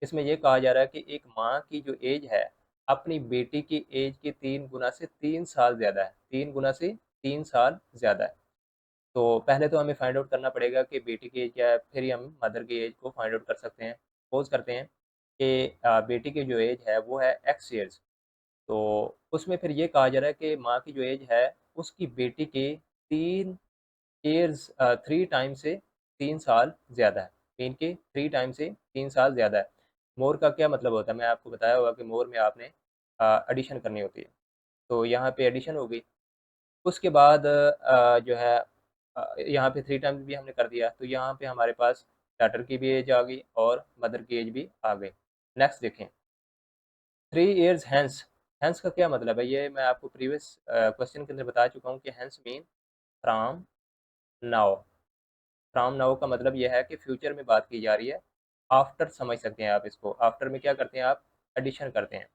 इसमें यह कहा जा रहा है कि एक माँ की जो एज है अपनी बेटी की एज के 3 गुना से 3 साल ज़्यादा है, 3 गुना से 3 साल ज़्यादा है। तो पहले तो हमें फाइंड आउट करना पड़ेगा कि बेटी की एज क्या है, फिर ही हम मदर की एज को फाइंड आउट कर सकते हैं। सपोज करते हैं कि बेटी की जो एज है वो है एक्स ईयर्स। तो उसमें फिर ये कहा जा रहा है कि माँ की जो एज है उसकी बेटी के 3 ईयर्स 3 टाइम से 3 साल ज़्यादा है, मीन के 3 टाइम से 3 साल ज़्यादा है। मोर का क्या मतलब होता है, मैं आपको बताया होगा कि मोर में आपने एडिशन करनी होती है। तो यहाँ पे एडिशन हो गई। उसके बाद जो है यहाँ पे 3 टाइम्स भी हमने कर दिया, तो यहाँ पे हमारे पास डॉटर की भी एज आ गई और मदर की एज भी आ गई। नेक्स्ट देखें, 3 years हैंस। हैंस का क्या मतलब है, ये मैं आपको प्रीवियस क्वेश्चन के अंदर बता चुका हूँ कि hence mean from now. From now का मतलब ये है कि फ्यूचर में बात की जा रही है। आफ्टर समझ सकते हैं आप इसको, आफ्टर में क्या करते हैं आप, एडिशन करते हैं,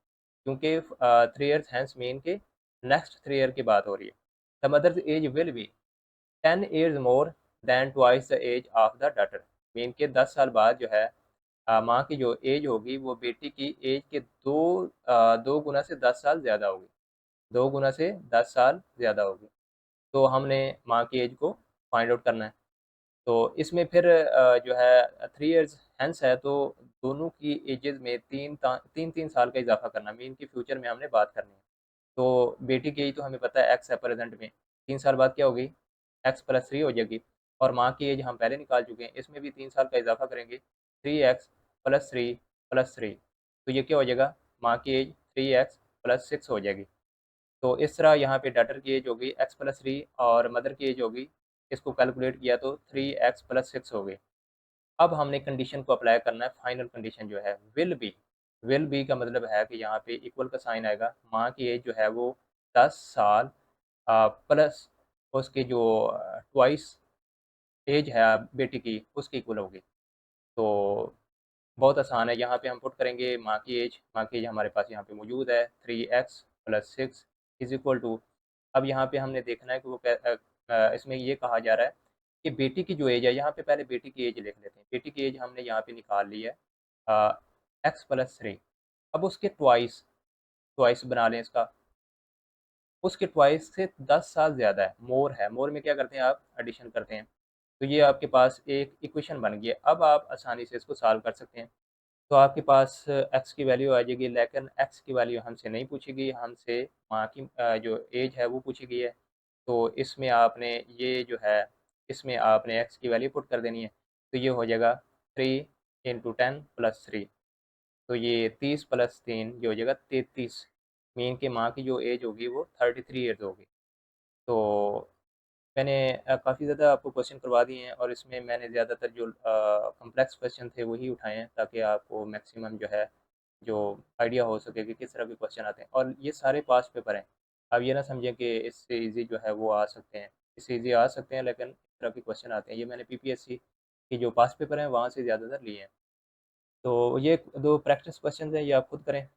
क्योंकि 3 years हैंस मीन के नेक्स्ट 3 year की बात हो रही है। The mother's age will be 10 years more than twice the age of the daughter। Mean के 10 साल बाद जो है माँ की जो एज होगी वो बेटी की एज के 2 गुना से 10 साल ज़्यादा होगी, 2 गुना से 10 साल ज़्यादा होगी। तो हमने माँ की एज को फाइंड आउट करना है। तो इसमें फिर जो है 3 years हैंस है, तो दोनों की एजेस में तीन तीन साल का इजाफा करना, मीन की फ्यूचर में हमने बात करनी है। तो बेटी की एज तो हमें पता है एक्स है प्रेजेंट में, 3 साल बाद क्या होगी, x+3 हो जाएगी। और माँ की एज हम पहले निकाल चुके हैं, इसमें भी 3 साल का इजाफा करेंगे, 3x+3 प्लस 3। तो ये क्या हो जाएगा, माँ की एज 3x प्लस 6 हो जाएगी। तो इस तरह यहाँ पे डॉटर की एज होगी x प्लस 3 और मदर की एज होगी, इसको कैलकुलेट किया तो 3x प्लस 6 हो गई। अब हमने कंडीशन को अप्लाई करना है, फाइनल कंडीशन जो है विल बी का मतलब है कि यहाँ पे इक्वल का साइन आएगा, माँ की एज जो है वो 10 साल प्लस उसकी जो ट्वाइस एज है बेटी की उसकी इक्वल होगी। तो बहुत आसान है, यहाँ पे हम पुट करेंगे माँ की एज हमारे पास यहाँ पे मौजूद है 3x plus 6 is equal to. अब यहाँ पे हमने देखना है कि इसमें ये कहा जा रहा है कि बेटी की जो एज है, यहाँ पे पहले बेटी की एज लिख लेते हैं। बेटी की एज हमने यहाँ पे निकाल ली है x प्लस 3। अब उसके ट्वाइस ट्वाइस बना लें इसका, उसके ट्वाइस से 10 साल ज़्यादा है, मोर में क्या करते हैं आप एडिशन करते हैं। तो ये आपके पास एक इक्वेशन बन गई है। अब आप आसानी से इसको सॉल्व कर सकते हैं। तो आपके पास x की वैल्यू आ जाएगी, लेकिन x की वैल्यू हमसे नहीं पूछी गई, हमसे माँ की जो एज है वो पूछी गई है। तो इसमें आपने ये जो है, इसमें आपने x की वैल्यू पुट कर देनी है। तो ये हो जाएगा 3 इंटू 10 प्लस 3। तो ये 30 प्लस 3 ये हो जाएगा 33। मीन कि माँ की जो एज होगी वो 33 ईयर्स होगी। तो मैंने काफ़ी ज़्यादा आपको क्वेश्चन करवा दिए हैं और इसमें मैंने ज़्यादातर जो कॉम्प्लेक्स क्वेश्चन थे वही उठाए हैं, ताकि आपको मैक्सिमम जो है जो आइडिया हो सके कि किस तरह के क्वेश्चन आते हैं। और ये सारे पास पेपर हैं, अब ये ना समझें कि इससे इजी जो है वो आ सकते हैं, इससे इजी आ सकते हैं लेकिन इस तरह के क्वेश्चन आते हैं। ये मैंने पीपीएससी के जो पास पेपर हैं वहाँ से ज़्यादातर लिए हैं। तो ये दो प्रैक्टिस क्वेश्चन हैं, ये आप खुद करें।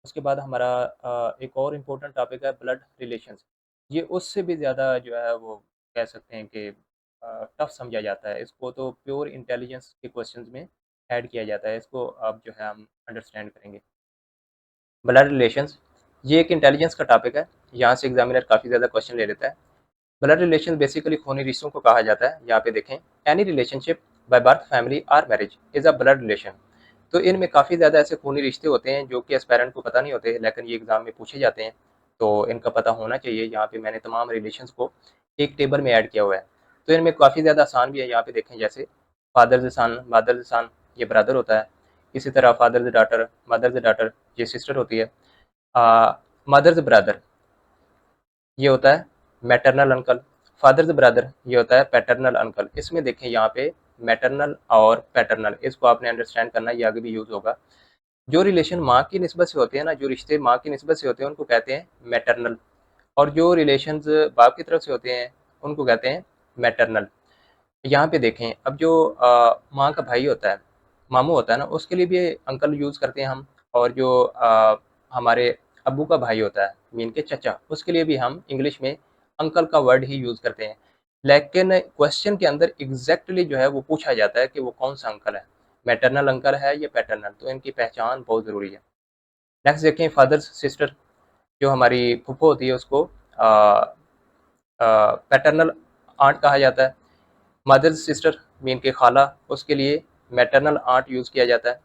उसके बाद हमारा एक और इम्पोर्टेंट टॉपिक है ब्लड रिलेशंस। ये उससे भी ज़्यादा जो है वो कह सकते हैं कि टफ समझा जाता है। इसको तो प्योर इंटेलिजेंस के क्वेश्चंस में ऐड किया जाता है। इसको अब जो है हम अंडरस्टैंड करेंगे। ब्लड रिलेशंस ये एक इंटेलिजेंस का टॉपिक है। यहाँ से एग्जामिनर काफ़ी ज़्यादा क्वेश्चन ले लेता है। ब्लड रिलेशन बेसिकली खूनी रिश्तों को कहा जाता है। यहाँ पे देखें, any relationship by birth, family और marriage is a blood relation. तो इनमें काफ़ी ज़्यादा ऐसे खूनी रिश्ते होते हैं जो कि एस्पायरेंट को पता नहीं होते, लेकिन ये एग्ज़ाम में पूछे जाते हैं, तो इनका पता होना चाहिए। यहाँ पे मैंने तमाम रिलेशंस को एक टेबल में ऐड किया हुआ है। तो इनमें काफ़ी ज़्यादा आसान भी है। यहाँ पे देखें, जैसे father the son, mother the son, ये ब्रदर होता है। इसी तरह father the daughter, mother the daughter, ये सिस्टर होती है। मदर द ब्रदर ये होता है maternal uncle. Father the brother ये होता है पैटर्नल अंकल। इसमें देखें यहाँ पे मैटरनल और पैटर्नल, इसको आपने अंडरस्टैंड करना है, ये आगे भी यूज़ होगा। जो रिलेशन माँ की निस्बत से होते हैं ना, जो रिश्ते माँ की निस्बत से होते हैं उनको कहते हैं मैटरनल, और जो रिलेशंस बाप की तरफ से होते हैं उनको कहते हैं मैटरनल। यहाँ पे देखें, अब जो माँ का भाई होता है, मामू होता है ना, उसके लिए भी अंकल यूज़ करते हैं हम। और जो हमारे अब्बू का भाई होता है, मीन के चचा, उसके लिए भी हम इंग्लिश में अंकल का वर्ड ही यूज़ करते हैं। लेकिन क्वेश्चन के अंदर एग्जैक्टली जो है वो पूछा जाता है कि वो कौन सा अंकल है, मैटरनल अंकल है या पैटर्नल। तो इनकी पहचान बहुत ज़रूरी है। नेक्स्ट देखें, फादर सिस्टर, जो हमारी फूफो होती है उसको पैटर्नल आंट कहा जाता है। मदर्स सिस्टर मीन के खाला, उसके लिए मैटरनल आंट यूज़ किया जाता है।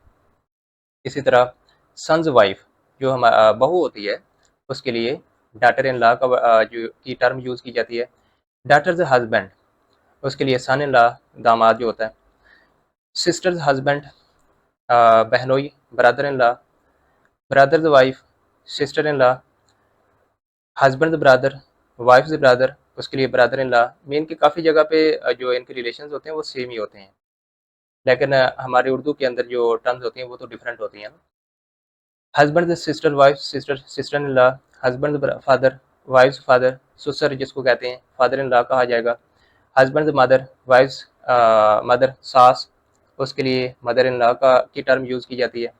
इसी तरह सन्स वाइफ, जो हम बहू होती है, उसके लिए डॉटर इन लॉ का जो की टर्म यूज़ की जाती है। डॉटर्स हस्बैंड, उसके लिए सन इन लॉ, दामाद जो होता है। सिस्टर्स हस्बैंड, बहनोई, brother in law. Brother's wife, sister in law. Husband brother, wife brother, उसके लिए ब्रदर इन लॉ। मीन की काफ़ी जगह पे जो इनके रिलेशन होते हैं वो सेम ही होते हैं, लेकिन हमारे उर्दू के अंदर जो टर्म्स होती हैं वो तो डिफरेंट होती हैं। Husband sister, wife sister, sister in law, husband father, wife father, ससुर जिसको कहते हैं फादर इन लॉ कहा जाएगा। हस्बैंड मदर, वाइफ मदर, सास, उसके लिए मदर इन लॉ का की टर्म यूज़ की जाती है।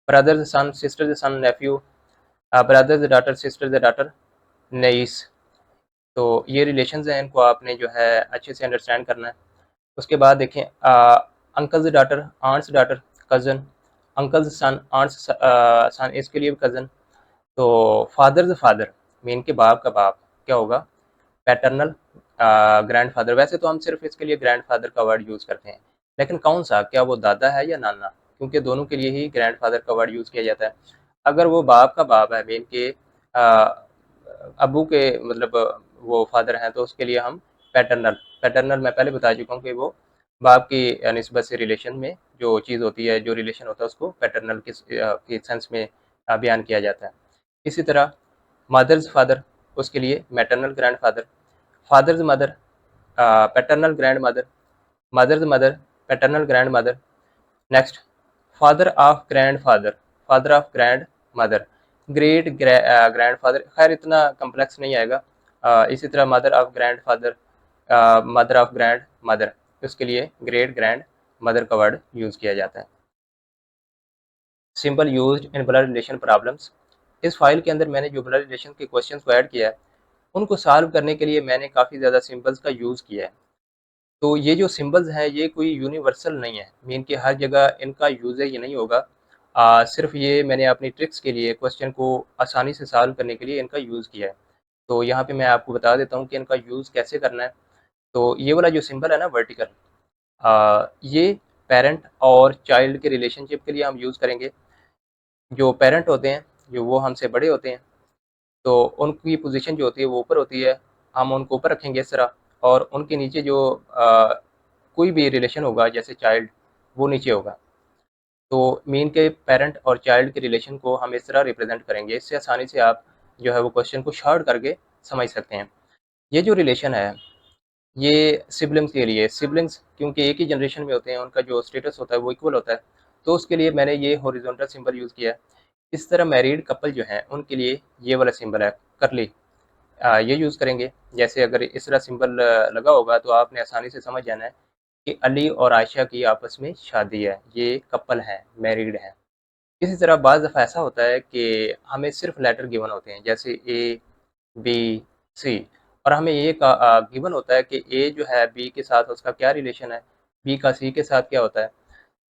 Brother son, sister son, nephew, brother daughter, sister daughter, niece. तो ये रिलेशंस हैं, इनको आपने जो है अच्छे से अंडरस्टैंड करना है। उसके बाद देखें, uncle's daughter, aunt's daughter, cousin, uncle's son, aunt's son, इसके लिए भी कज़न। तो फादर्स फादर मीन के बाप का बाप क्या होगा, पैटर्नल ग्रैंडफादर। वैसे तो हम सिर्फ इसके लिए ग्रैंडफादर का वर्ड यूज़ करते हैं, लेकिन कौन सा, क्या वो दादा है या नाना, क्योंकि दोनों के लिए ही ग्रैंडफादर का वर्ड यूज़ किया जाता है। अगर वो बाप का बाप है, मीन के अबू के मतलब वो फादर हैं, तो उसके लिए हम पैटर्नल, पैटर्नल मैं पहले बता चुका हूँ कि वो बाप की निस्बत से रिलेशन में जो चीज़ होती है, जो रिलेशन होता है उसको पैटर्नल के सेंस में बयान किया जाता है। इसी तरह मदर्स फादर, उसके लिए maternal grandfather, father's mother paternal grand mother, mother's mother paternal grand mother. Next father of grandfather, father of grand mother, great grandfather, खैर इतना कम्प्लेक्स नहीं आएगा। इसी तरह mother of grandfather, mother of grand mother, उसके लिए ग्रेट ग्रैंड मदर का word use किया जाता है। Symbol used in blood relation problems, इस फाइल के अंदर मैंने जो ब्लड रिलेशन के क्वेश्चंस को ऐड किया है उनको सॉल्व करने के लिए मैंने काफ़ी ज़्यादा सिंबल्स का यूज़ किया है। तो ये जो सिंबल्स हैं ये कोई यूनिवर्सल नहीं है, मीन कि हर जगह इनका यूजेज ये नहीं होगा। सिर्फ ये मैंने अपनी ट्रिक्स के लिए क्वेश्चन को आसानी से सॉल्व करने के लिए इनका यूज़ किया है। तो यहाँ पे मैं आपको बता देता हूँ कि इनका यूज़ कैसे करना है। तो ये वाला जो सिंबल है ना वर्टिकल, ये पेरेंट और चाइल्ड के रिलेशनशिप के लिए हम यूज़ करेंगे। जो पेरेंट होते हैं, जो वो हमसे बड़े होते हैं, तो उनकी पोजीशन जो होती है वो ऊपर होती है, हम उनको ऊपर रखेंगे इस तरह, और उनके नीचे जो कोई भी रिलेशन होगा जैसे चाइल्ड, वो नीचे होगा। तो मीन के पेरेंट और चाइल्ड के रिलेशन को हम इस तरह रिप्रेजेंट करेंगे, इससे आसानी से आप जो है वो क्वेश्चन को शॉर्ट करके समझ सकते हैं। ये जो रिलेशन है ये सिबलिंग्स के लिए, सिबलिंग्स क्योंकि एक ही जनरेशन में होते हैं, उनका जो स्टेटस होता है वो इक्वल होता है, तो उसके लिए मैंने ये हॉरिजॉन्टल सिंबल यूज़ किया है। इस तरह मैरिड कपल जो हैं उनके लिए ये वाला सिंबल है करली, ये यूज़ करेंगे। जैसे अगर इस तरह सिंबल लगा होगा तो आपने आसानी से समझ जाना है कि अली और आयशा की आपस में शादी है, ये कपल है, मैरिड है। इसी तरह बाज़ दफ़ा ऐसा होता है कि हमें सिर्फ लेटर गिवन होते हैं, जैसे ए, बी, सी, और हमें ये गिवन होता है कि ए जो है बी के साथ उसका क्या रिलेशन है, बी का सी के साथ क्या होता है।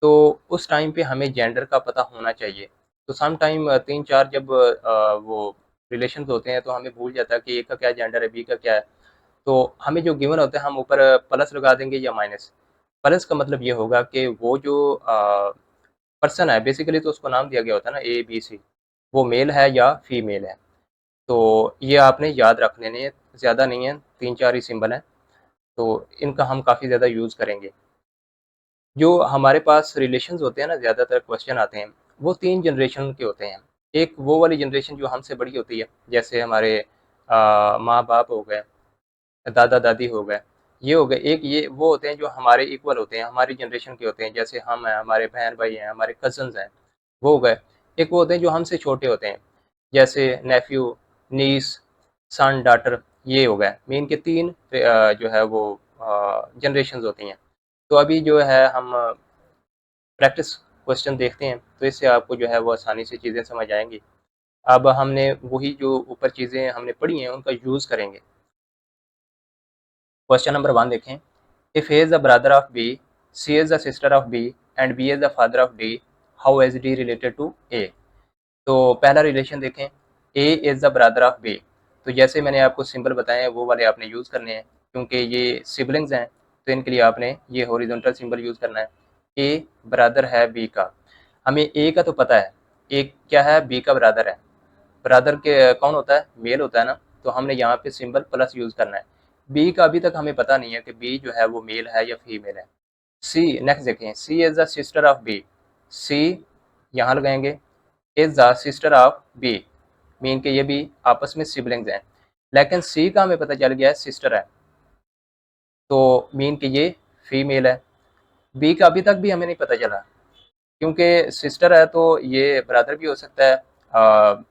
तो उस टाइम पे हमें जेंडर का पता होना चाहिए। तो सम टाइम 3-4 जब वो रिलेशंस होते हैं तो हमें भूल जाता है कि ए का क्या जेंडर है, बी का क्या है। तो हमें जो गिवन होता है हम ऊपर प्लस लगा देंगे या माइनस। प्लस का मतलब ये होगा कि वो जो पर्सन है, बेसिकली तो उसको नाम दिया गया होता है ना ए, बी, सी, वो मेल है या फीमेल है। तो ये आपने याद रख लेने हैं, ज़्यादा नहीं है, 3-4 ही सिंबल हैं, तो इनका हम काफ़ी ज़्यादा यूज़ करेंगे। जो हमारे पास रिलेशंस होते हैं ना, ज़्यादातर क्वेश्चन आते हैं, वो 3 जनरेशन के होते हैं। एक वो वाली जनरेशन जो हमसे बड़ी होती है, जैसे हमारे माँ-बाप हो गए, दादा-दादी हो गए, ये हो गए। एक ये वो होते हैं जो हमारे इक्वल होते हैं, हमारी जनरेशन के होते हैं, जैसे हम हैं, हमारे बहन-भाई हैं, हमारे कज़िन्स हैं, वो हो गए। एक वो होते हैं जो हमसे छोटे होते हैं, जैसे नेफ्यू, नीस, सन, डॉटर, ये हो गए। मीन के 3 जो है वो जनरेशंस होती हैं। तो अभी जो है हम प्रैक्टिस क्वेश्चन देखते हैं, तो इससे आपको जो है वो आसानी से चीज़ें समझ आएँगी। अब हमने वही जो ऊपर चीज़ें हमने पढ़ी हैं, उनका यूज़ करेंगे। क्वेश्चन नंबर 1 देखें। If A is the brother of B, C is the sister of B and B is the father of D, how is D related to A? तो पहला रिलेशन देखें, A is the brother of B. तो जैसे मैंने आपको symbol बताए हैं वो वाले आपने यूज़ करने हैं, क्योंकि ये सिबलिंग्स हैं, तो इनके लिए आपने ये हॉरिजॉन्टल सिंबल यूज़ करना है। ए ब्रदर है बी का, हमें ए का तो पता है, ए क्या है, बी का ब्रदर है। ब्रदर के कौन होता है, मेल होता है ना, तो हमने यहाँ पे सिंबल प्लस यूज़ करना है। बी का अभी तक हमें पता नहीं है कि बी जो है वो मेल है या फीमेल है। सी नेक्स्ट देखें, C is the sister of B, C यहाँ लगाएंगे, is the sister of B, mean के ये भी आपस में सिबलिंग्स हैं। लेकिन सी का हमें पता चल गया है सिस्टर है, तो मीन के ये फीमेल है। बी का अभी तक भी हमें नहीं पता चला, क्योंकि सिस्टर है तो ये ब्रदर भी हो सकता है,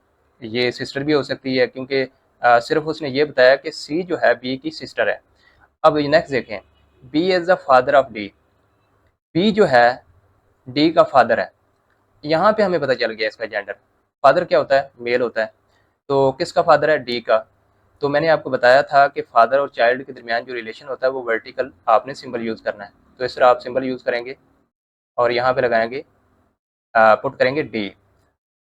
ये सिस्टर भी हो सकती है, क्योंकि सिर्फ उसने ये बताया कि सी जो है बी की सिस्टर है। अब नेक्स्ट देखें, B is the father of D, B जो है डी का फादर है। यहाँ पे हमें पता चल गया इसका जेंडर, फादर क्या होता है, मेल होता है। तो किसका फादर है, डी का। तो मैंने आपको बताया था कि फादर और चाइल्ड के दरमियान जो रिलेशन होता है वो वर्टिकल आपने सिंबल यूज़ करना है। तो इस तरह आप सिंबल यूज़ करेंगे और यहाँ पे लगाएंगे, पुट करेंगे डी।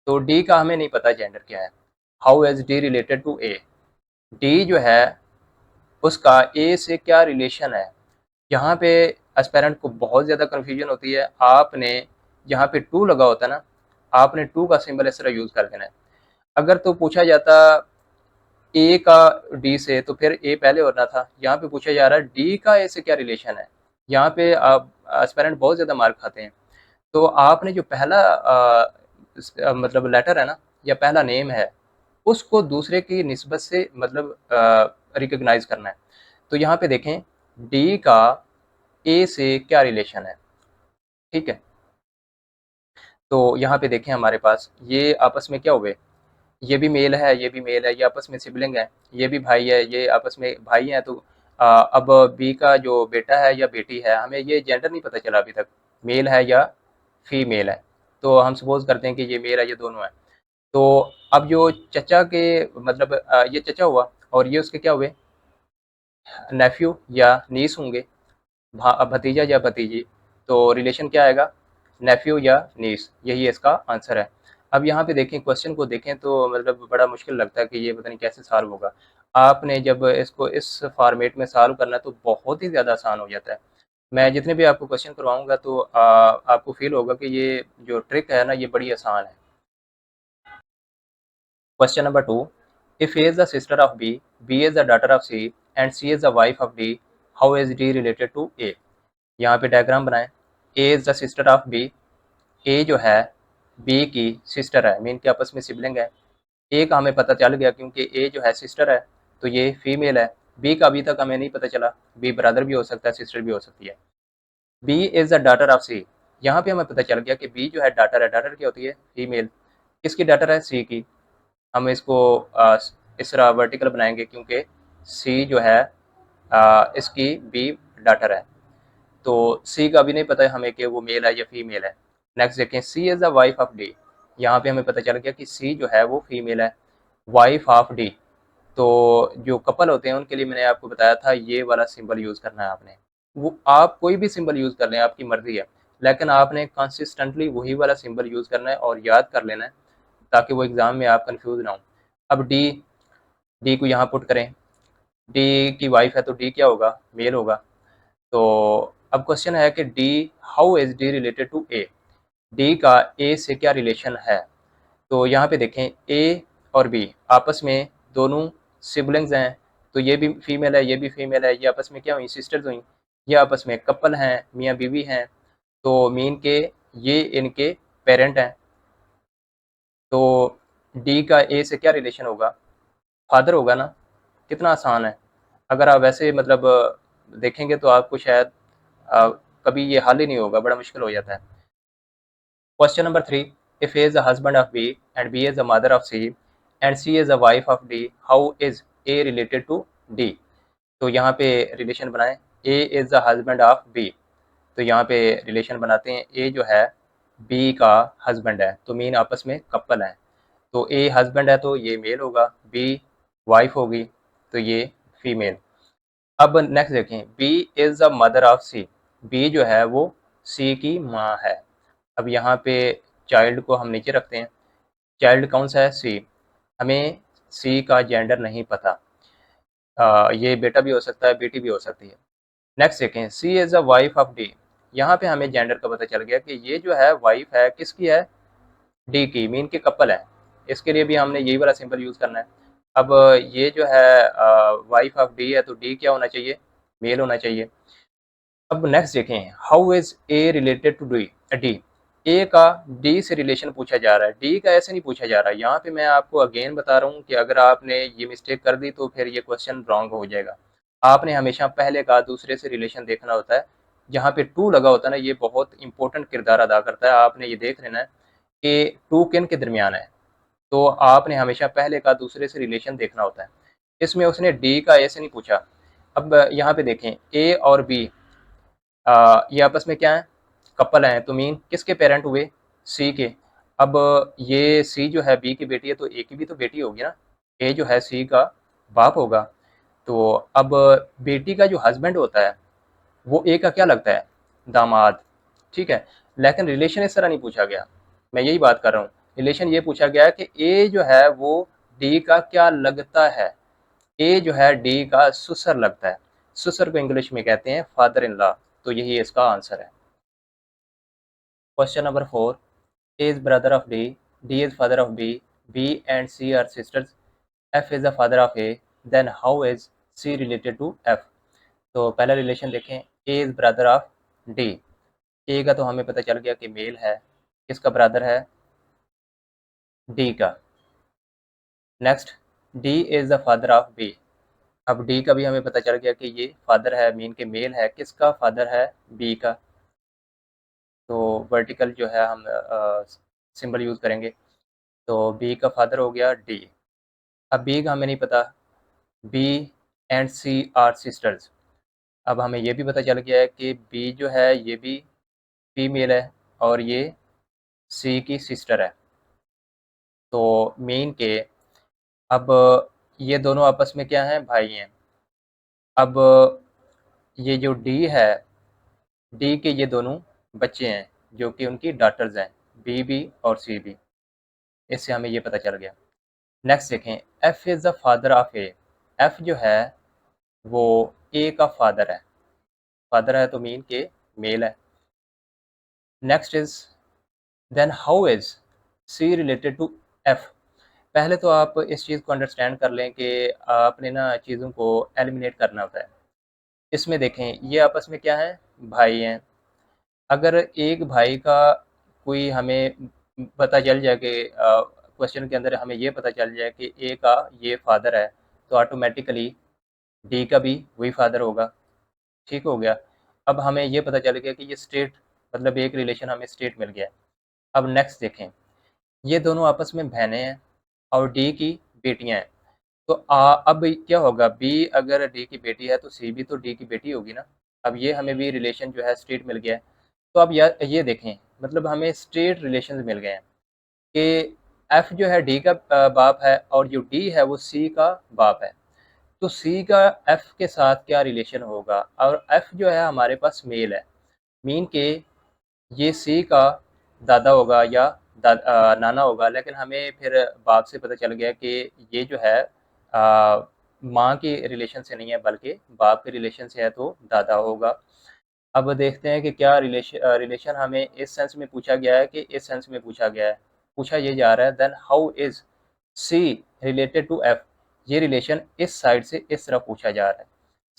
तो डी का हमें नहीं पता जेंडर क्या है। How is D related to A, D जो है उसका ए से क्या रिलेशन है। यहाँ पे एस्पेरेंट को बहुत ज़्यादा कन्फ्यूजन होती है। आपने जहाँ पे टू लगा होता है ना, आपने टू का सिंबल इस तरह यूज़ कर देना है। अगर तो पूछा जाता ए का डी से, तो फिर ए पहले होना था। यहाँ पे पूछा जा रहा है डी का ए से क्या रिलेशन है, यहाँ पे आप एस्पायरेंट बहुत ज़्यादा मार्क खाते हैं। तो आपने जो पहला मतलब लेटर है ना या पहला नेम है, उसको दूसरे की निस्बत से मतलब रिकॉग्नाइज़ करना है। तो यहाँ पे देखें डी का ए से क्या रिलेशन है, ठीक है? तो यहाँ पे देखें हमारे पास ये आपस में क्या हुए, ये भी मेल है, ये भी मेल है, ये आपस में सिबलिंग है, ये भी भाई है, ये आपस में भाई हैं। तो अब बी का जो बेटा है या बेटी है, हमें ये जेंडर नहीं पता चला अभी तक, मेल है या फीमेल है। तो हम सपोज़ करते हैं कि ये मेल है, ये दोनों हैं। तो अब जो चचा के मतलब ये चचा हुआ और ये उसके क्या हुए, नेफ्यू या नीस होंगे, भतीजा या भतीजी। तो रिलेशन क्या आएगा, नेफ्यू या नीस, यही इसका आंसर है। अब यहाँ पे देखें, क्वेश्चन को देखें तो मतलब बड़ा मुश्किल लगता है कि ये पता नहीं कैसे सॉल्व होगा। आपने जब इसको इस फॉर्मेट में सॉल्व करना है तो बहुत ही ज़्यादा आसान हो जाता है। मैं जितने भी आपको क्वेश्चन करवाऊंगा तो आपको फील होगा कि ये जो ट्रिक है ना ये बड़ी आसान है। Question number 2. If A is the sister of B, B is the daughter of C, and C is the wife of D, how is D related to A? यहाँ पे डायग्राम बनाएं। A is the sister of B. A जो है B की sister है, mean के आपस में सिबलिंग है। A का हमें पता चल गया क्योंकि A जो है सिस्टर है, तो ये फीमेल है। B का अभी तक हमें नहीं पता चला, B ब्रदर भी हो सकता है, सिस्टर भी हो सकती है। B is the daughter of C. यहाँ पे हमें पता चल गया कि B जो है डाटर है, डाटर क्या होती है, फीमेल। किसकी डाटर है, C की। हम इसको इस तरह वर्टिकल बनाएंगे क्योंकि सी जो है इसकी बी डाटर है। तो सी का भी नहीं पता है हमें कि वो मेल है या फीमेल है। नेक्स्ट देखें, C is the wife of D. यहाँ पे हमें पता चल गया कि सी जो है वो फीमेल है, वाइफ ऑफ डी। तो जो कपल होते हैं उनके लिए मैंने आपको बताया था ये वाला सिंबल यूज़ करना है आपने। वो आप कोई भी सिंबल यूज़ कर लें, आपकी मर्ज़ी है, लेकिन आपने कंसिस्टेंटली वही वाला सिंबल यूज़ करना है और याद कर लेना है ताकि वो एग्ज़ाम में आप कंफ्यूज ना हो। अब डी, डी को यहाँ पुट करें। डी की वाइफ है तो डी क्या होगा, मेल होगा। तो अब क्वेश्चन है कि D, how is D related to A. D का ए से क्या रिलेशन है। तो यहाँ पे देखें ए और बी आपस में दोनों सिबलिंग्स हैं। तो ये भी फीमेल है, ये भी फीमेल है, ये आपस में क्या हुई, सिस्टर्स हुई। ये आपस में कपल हैं, मियाँ बीवी हैं। तो मीन के ये इनके पेरेंट हैं। तो डी का ए से क्या रिलेशन होगा, फादर होगा ना। कितना आसान है। अगर आप वैसे मतलब देखेंगे तो आपको शायद अ, कभी ये हल ही नहीं होगा, बड़ा मुश्किल हो जाता है। Question number 3, if A is the husband of B and B is the mother of C and C is the wife of D, how is A related to D. तो यहाँ पे रिलेशन बनाएं, A is the husband of B. तो यहाँ पे relation बनाते हैं, ए जो है बी का हस्बैंड है, तो मीन आपस में कपल है। तो ए हस्बैंड है तो ये मेल होगा, बी वाइफ होगी तो ये फीमेल। अब नेक्स्ट देखें, B is the mother of C. B जो है वो सी की माँ है। अब यहाँ पे चाइल्ड को हम नीचे रखते हैं। चाइल्ड कौन सा है, सी। हमें सी का जेंडर नहीं पता, ये बेटा भी हो सकता है, बेटी भी हो सकती है। नेक्स्ट देखें, C is the wife of D. यहाँ पे हमें जेंडर का पता चल गया कि ये जो है वाइफ है, किसकी है, डी की, मीन के कपल है। इसके लिए भी हमने यही वाला सिंबल यूज़ करना है। अब ये जो है वाइफ ऑफ डी है तो डी क्या होना चाहिए, मेल होना चाहिए। अब नेक्स्ट देखें, how is A related to D. D, A का डी से रिलेशन पूछा जा रहा है, डी का ऐसे नहीं पूछा जा रहा है। यहाँ पे मैं आपको अगेन बता रहा हूँ कि अगर आपने ये मिस्टेक कर दी तो फिर ये क्वेश्चन रॉन्ग हो जाएगा। आपने हमेशा पहले का दूसरे से रिलेशन देखना होता है। जहाँ पे टू लगा होता है ना, ये बहुत इंपॉर्टेंट किरदार अदा करता है। आपने ये देख लेना है कि टू किन के दरमियान है। तो आपने हमेशा पहले का दूसरे से रिलेशन देखना होता है। इसमें उसने डी का ए से नहीं पूछा। अब यहाँ पे देखें, ए और बी ये आपस में क्या है, कपल हैं। तो मीन किसके पेरेंट हुए, सी के। अब ये सी जो है बी की बेटी है तो ए की भी तो बेटी होगी ना। ए जो है सी का बाप होगा। तो अब बेटी का जो हस्बैंड होता है वो ए का क्या लगता है, दामाद। ठीक है, लेकिन रिलेशन इस तरह नहीं पूछा गया। मैं यही बात कर रहा हूँ, रिलेशन ये पूछा गया है कि ए जो है वो डी का क्या लगता है। ए जो है डी का ससुर लगता है। ससुर को इंग्लिश में कहते हैं फादर इन लॉ। तो यही इसका आंसर है। Question number 4, A is brother of D, D is father of B, B and C are sisters, F is the father of A, then how is C related to F. तो पहला relation देखें, A is brother of D. A का तो हमें पता चल गया कि मेल है, किसका ब्रदर है, डी का। Next, D is the father of B. अब डी का भी हमें पता चल गया कि ये फादर है, मीन के मेल है, किसका फादर है, बी का। तो वर्टिकल जो है हम सिंबल यूज़ करेंगे। तो बी का फादर हो गया डी। अब बी का हमें नहीं पता, B and C are sisters. अब हमें ये भी पता चल गया है कि बी जो है ये भी फीमेल है और ये सी की सिस्टर है। तो मीन के अब ये दोनों आपस में क्या हैं, भाई हैं। अब ये जो डी है, डी के ये दोनों बच्चे हैं जो कि उनकी डॉटर्स हैं, बी भी और सी भी। इससे हमें ये पता चल गया। नेक्स्ट देखें, F is the father of A. F जो है वो ए का फादर है। फादर है तो मीन के मेल है। Next is, then how is C related to F. पहले तो आप इस चीज़ को अंडरस्टैंड कर लें कि आपने ना चीज़ों को एलिमिनेट करना होता है। इसमें देखें ये आपस में क्या है, भाई हैं। अगर एक भाई का कोई हमें पता चल जाए कि क्वेश्चन के अंदर हमें ये पता चल जाए कि ए का ये फादर है, तो ऑटोमेटिकली डी का भी वही फादर होगा। ठीक हो गया। अब हमें ये पता चल गया कि ये स्टेट, मतलब एक रिलेशन हमें स्टेट मिल गया है। अब नेक्स्ट देखें, ये दोनों आपस में बहनें हैं और डी की बेटियां हैं। तो अब क्या होगा, बी अगर डी की बेटी है तो सी भी तो डी की बेटी होगी ना। अब ये हमें भी रिलेशन जो है स्ट्रेट मिल गया है। तो अब ये देखें, मतलब हमें स्ट्रेट रिलेशन मिल गए हैं कि एफ जो है डी का बाप है और जो डी है वो सी का बाप है। तो सी का एफ के साथ क्या रिलेशन होगा, और एफ जो है हमारे पास मेल है, मीन के ये सी का दादा होगा या नाना होगा। लेकिन हमें फिर बाप से पता चल गया कि ये जो है माँ के रिलेशन से नहीं है बल्कि बाप के रिलेशन से है, तो दादा होगा। अब देखते हैं कि क्या रिलेशन हमें इस सेंस में पूछा गया है कि इस सेंस में पूछा गया है। पूछा ये जा रहा है, then how is C related to F. ये रिलेशन इस साइड से इस तरफ पूछा जा रहा है,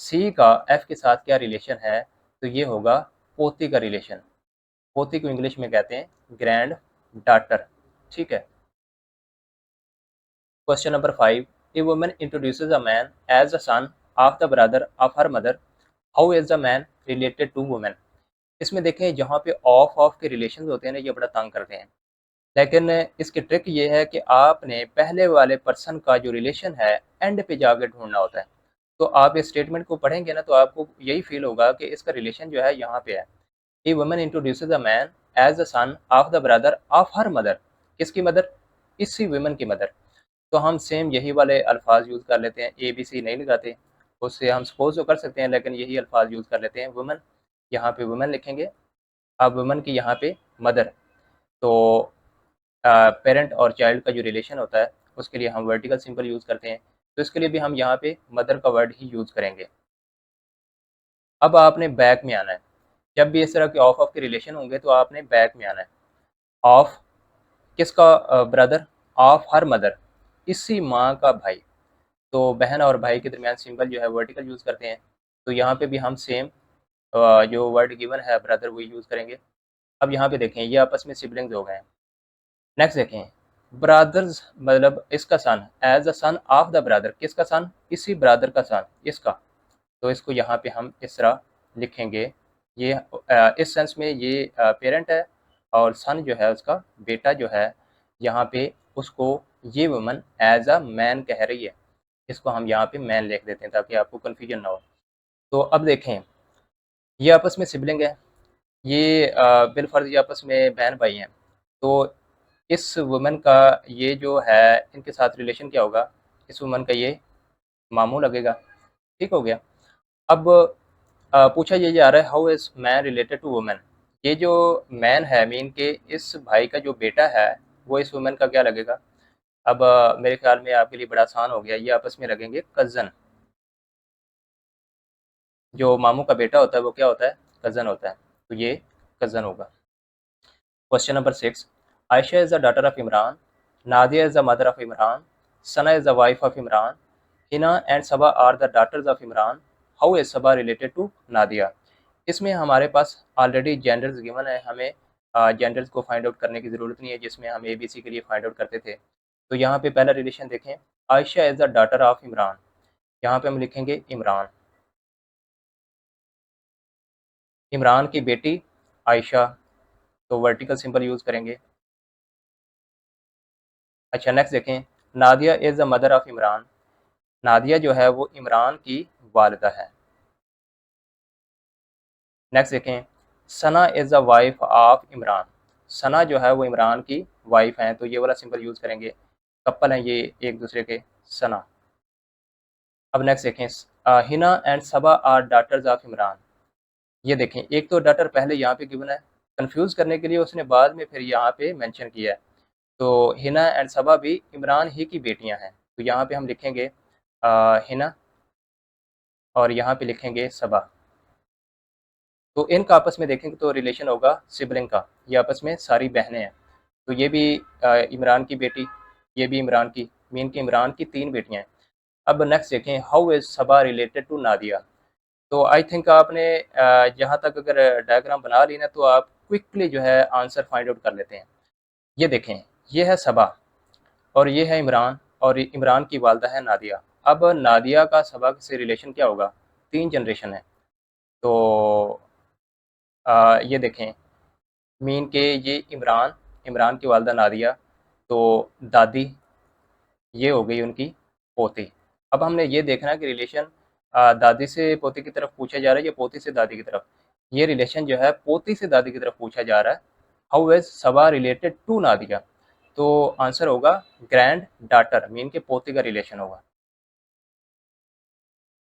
सी का एफ के साथ क्या रिलेशन है। तो ये होगा पोती का रिलेशन। पोती को इंग्लिश में कहते हैं ग्रैंड डाटर। ठीक है। Question number 5, a woman introduces a man as the son of the brother of her mother, how is the man related to women. इसमें देखें जहाँ पे ऑफ के रिलेशन होते हैं ना, ये बड़ा तंग करते हैं। लेकिन इसकी ट्रिक ये है कि आपने पहले वाले पर्सन का जो रिलेशन है एंड पे जाकर ढूंढना होता है। तो आप इस स्टेटमेंट को पढ़ेंगे ना तो आपको यही फील होगा कि इसका रिलेशन जो है यहाँ पे है। A woman introduces a man as the son of the brother of her mother. किसकी मदर, इसी वुमन की मदर। तो हम सेम यही वाले अल्फाज यूज़ कर लेते हैं, ए बी सी नहीं लगाते। उससे हम सपोज तो कर सकते हैं लेकिन यही अल्फाज यूज़ कर लेते हैं, वुमन। यहाँ पे वुमन लिखेंगे। अब वुमन की यहाँ पे मदर। तो पेरेंट और चाइल्ड का जो रिलेशन होता है उसके लिए हम वर्टिकल सिंबल यूज़ करते हैं। तो इसके लिए भी हम यहाँ पे मदर का वर्ड ही यूज़ करेंगे। अब आपने बैक में आना है। जब भी इस तरह के ऑफ के रिलेशन होंगे तो आपने बैक में आना है। ऑफ किसका ब्रदर, ऑफ हर मदर, इसी माँ का भाई। तो बहन और भाई के दरमियान सिंबल जो है वर्टिकल यूज़ करते हैं। तो यहाँ पे भी हम सेम जो वर्ड गिवन है ब्रदर वही यूज़ करेंगे। अब यहाँ पे देखें ये आपस में सिबलिंग्स हो गए हैं। नेक्स्ट देखें, ब्रदर्स मतलब इसका son as a son of the brother, किसका सन, इसी ब्रदर का सन, इसका। तो इसको यहाँ पे हम इस तरह लिखेंगे। ये इस सेंस में ये पेरेंट है और सन जो है उसका बेटा जो है। यहाँ पे उसको ये वुमन एज अ मैन कह रही है, इसको हम यहाँ पे मैन लिख देते हैं ताकि आपको कन्फ्यूजन ना हो। तो अब देखें ये आपस में सिबलिंग है, ये बिलफर्ज ये आपस में बहन भाई हैं। तो इस वुमन का ये जो है इनके साथ रिलेशन क्या होगा, इस वुमन का ये मामू लगेगा। ठीक हो गया। अब पूछा ये जा रहा है how is man related to women. ये जो मैन है मीन के इस भाई का जो बेटा है वो इस वुमेन का क्या लगेगा। अब मेरे ख्याल में आपके लिए बड़ा आसान हो गया, ये आपस में लगेंगे कज़न। जो मामू का बेटा होता है वो क्या होता है, कज़न होता है। तो ये कज़न होगा। Question number 6, Ayesha is the daughter of Imran, Nadia is the mother of Imran, Sana is the wife of Imran, Hina and Saba are the daughters of Imran, how is Saba related to Nadia. इसमें हमारे पास ऑलरेडी जेंडर्स गिवन है, हमें जेंडर्स को फाइंड आउट करने की ज़रूरत नहीं है, जिसमें हम एबीसी के लिए फाइंड आउट करते थे। तो यहाँ पे पहला रिलेशन देखें, Ayesha is the daughter of Imran. यहाँ पे हम लिखेंगे इमरान, इमरान की बेटी आयशा, तो वर्टिकल सिंबल यूज़ करेंगे। अच्छा, नेक्स्ट देखें, Nadia is the mother of Imran. Nadia जो है वो इमरान की वालिदा है। नेक्स्ट देखें, Sana is the wife of Imran. Sana जो है वो इमरान की वाइफ हैं, तो ये वाला सिंबल यूज़ करेंगे, कपल हैं ये एक दूसरे के, सना। अब नेक्स्ट देखें, Hina and Saba are daughters of Imran. ये देखें, एक तो डॉटर पहले यहाँ पे गिवन है, कंफ्यूज करने के लिए उसने बाद में फिर यहाँ पे मेंशन किया है। तो हिना एंड सबा भी इमरान ही की बेटियां हैं, तो यहाँ पे हम लिखेंगे हिना और यहाँ पे लिखेंगे सबा। तो इनका आपस में देखेंगे तो रिलेशन होगा सिबलिंग का, ये आपस में सारी बहनें हैं। तो ये भी इमरान की बेटी, ये भी इमरान की, मीन की इमरान की 3 बेटियां हैं। अब नेक्स्ट देखें, how is Saba related to Nadia. तो आई थिंक आपने जहाँ तक अगर डायग्राम बना ली ना, तो आप क्विकली जो है आंसर फाइंड आउट कर लेते हैं। ये देखें, ये है सबा और ये है इमरान, और इमरान की वालदा है नादिया। अब नादिया का सबा से रिलेशन क्या होगा, 3 जनरेशन है। तो ये देखें, मीन के ये इमरान, इमरान की वालदा नादिया, तो दादी ये हो गई उनकी पोती। अब हमने ये देखना है कि रिलेशन दादी से पोती की तरफ पूछा जा रहा है या पोती से दादी की तरफ। ये रिलेशन जो है पोती से दादी की तरफ पूछा जा रहा है। How is Saba related to Nadia, तो आंसर होगा ग्रैंड डाटर, मीन के पोती का रिलेशन होगा।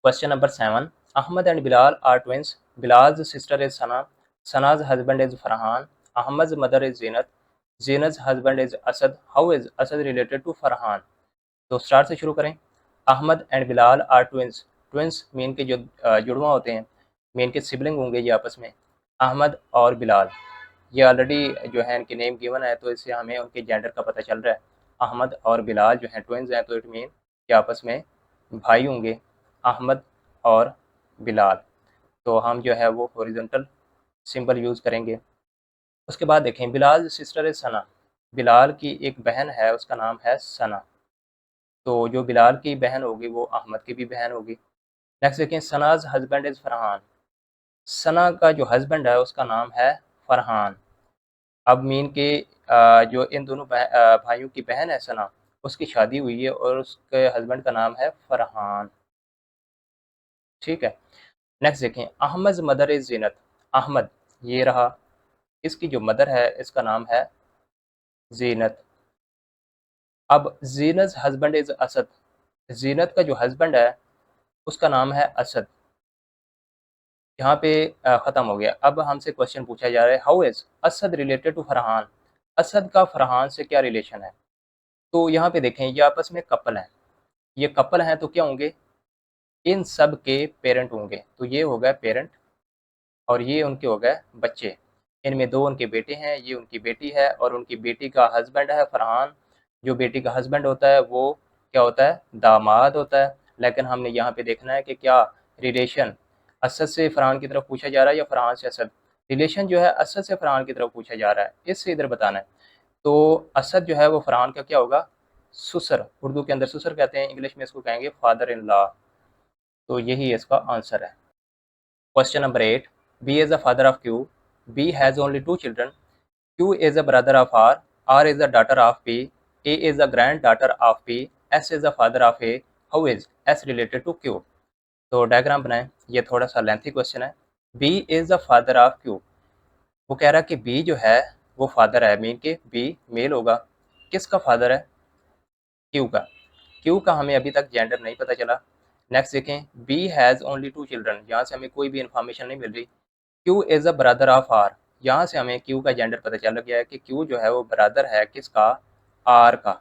Question number 7, Ahmed and Bilal are twins. Bilal's sister is Sana, Sana's husband is Farhan, Ahmed mother is Zeenat, Zeenat husband is Asad. How is Asad related to Farhan. तो स्टार्ट से शुरू करें। Ahmed and Bilal are twins. Twins mean के जो जुड़वा होते हैं, मीन के सिबलिंग होंगे ये आपस में, अहमद और बिलाल। ये ऑलरेडी जो है इनके नेम गिवन है, तो इससे हमें उनके जेंडर का पता चल रहा है। अहमद और बिलाल जो हैं ट्विंस हैं, तो इट मीन कि आपस में भाई होंगे, अहमद और बिलाल। तो हम जो है वो हॉरिजॉन्टल सिंबल यूज़ करेंगे। उसके बाद देखें, बिलाल सिस्टर है सना। बिलाल की एक बहन है, उसका नाम है सना। तो जो बिलाल की बहन होगी वो अहमद की भी बहन होगी। नेक्स्ट देखें, सनाज हस्बैंड इज़ फरहान। सना का जो हस्बैंड है उसका नाम है फरहान। अब मीन के जो इन दोनों भाइयों की बहन है सना, उसकी शादी हुई है और उसके हस्बैंड का नाम है फरहान। ठीक है। नेक्स्ट देखें, अहमद मदर इज़ जीनत। अहमद ये रहा, इसकी जो मदर है इसका नाम है जीनत। अब जीनत हस्बैंड इज़ असद। जीनत का जो हस्बैंड है उसका नाम है असद। यहाँ पे ख़त्म हो गया। अब हमसे क्वेश्चन पूछा जा रहा है, how is Asad related to Farhan. Asad का फरहान से क्या रिलेशन है। तो यहाँ पे देखें, ये आपस में कपल हैं, ये कपल हैं तो क्या होंगे, इन सब के पेरेंट होंगे। तो ये हो गए पेरेंट और ये उनके हो गए बच्चे। इनमें 2 उनके बेटे हैं, ये उनकी बेटी है और उनकी बेटी का हस्बैंड है फरहान। जो बेटी का हस्बैंड होता है वो क्या होता है, दामाद होता है। लेकिन हमने यहाँ पे देखना है कि क्या रिलेशन असद से फरहान की तरफ पूछा जा रहा है या फरहान से असद। रिलेशन जो है असद से फरहान की तरफ पूछा जा रहा है, इससे इधर बताना है। तो असद जो है वो फरहान का क्या होगा, ससुर। उर्दू के अंदर ससुर कहते हैं, इंग्लिश में इसको कहेंगे फादर इन लॉ। तो यही इसका आंसर है। Question number 8, B is the father of Q. B has only 2 children. Q is the brother of R, R is the daughter of P, A is the granddaughter of P, S is the father of A. How is S related to Q? तो diagram बनाएं, ये थोड़ा सा lengthy question है। B is the father of Q। वो कह रहा है कि B जो है वो फादर है, मीन के B मेल होगा। किसका फादर है, Q का। Q का हमें अभी तक जेंडर नहीं पता चला। नेक्स्ट देखें, B हैज़ ओनली 2 चिल्ड्रन, यहाँ से हमें कोई भी इन्फॉर्मेशन नहीं मिल रही। Q is a brother of R, यहाँ से हमें Q का जेंडर पता चल गया है कि Q जो है वो ब्रदर है किसका, R का।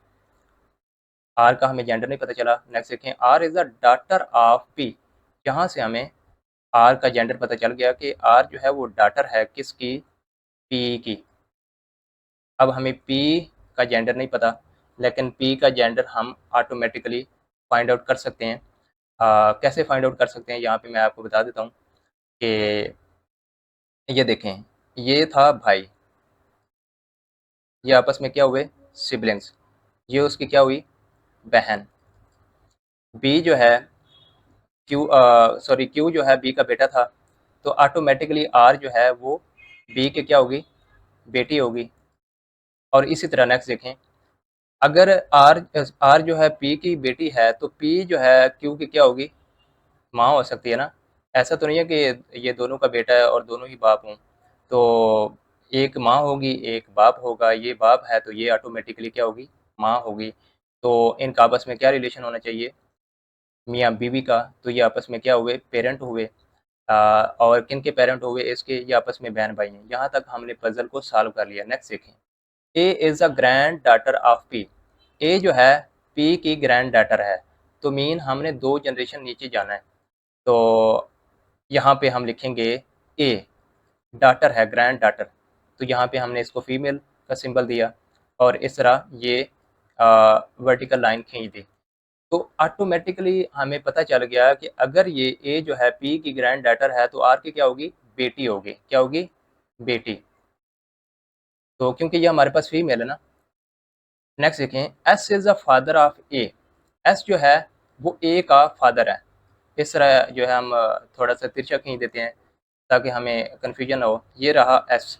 R का हमें जेंडर नहीं पता चला। नेक्स्ट देखें, R is the daughter of P, यहाँ से हमें R का जेंडर पता चल गया कि R जो है वो डॉटर है किसकी, P की। अब हमें P का जेंडर नहीं पता, लेकिन P का जेंडर हम ऑटोमेटिकली फाइंड आउट कर सकते हैं। कैसे फाइंड आउट कर सकते हैं, यहाँ पे मैं आपको बता देता हूँ कि ये देखें, ये था भाई, ये आपस में क्या हुए, सिबलिंग्स। ये उसकी क्या हुई, बहन। बी जो है क्यू जो है बी का बेटा था, तो ऑटोमेटिकली आर जो है वो बी के क्या होगी, बेटी होगी। और इसी तरह नेक्स्ट देखें, अगर आर आर जो है पी की बेटी है तो पी जो है क्यू की क्या होगी, माँ हो सकती है ना। ऐसा तो नहीं है कि ये दोनों का बेटा है और दोनों ही बाप हों। तो एक माँ होगी, एक बाप होगा, ये बाप है तो ये ऑटोमेटिकली क्या होगी, माँ होगी। तो इनका आपस में क्या रिलेशन होना चाहिए, मियाँ बीवी का। तो ये आपस में क्या हुए, पेरेंट हुए। और किन के पेरेंट हुए इसके, ये आपस में बहन भाई हैं। यहाँ तक हमने पजल को सॉल्व कर लिया। नेक्स्ट देखें, A is a granddaughter of P. A जो है पी की ग्रैंड डॉटर है, तो मीन हमने 2 जनरेशन नीचे जाना है। तो यहाँ पे हम लिखेंगे ए, डॉटर है, ग्रैंड डॉटर, तो यहाँ पे हमने इसको फीमेल का सिंबल दिया और इस तरह ये वर्टिकल लाइन खींच दी। तो ऑटोमेटिकली हमें पता चल गया कि अगर ये ए जो है पी की ग्रैंड डॉटर है तो आर की क्या होगी, बेटी होगी। क्या होगी, बेटी। तो क्योंकि ये हमारे पास फीमेल है ना। नेक्स्ट देखें, S is the father of A. S जो है वो ए का फादर है। इस तरह जो है हम थोड़ा सा तिरछा खींच देते हैं ताकि हमें कन्फ्यूजन ना हो। ये रहा एस।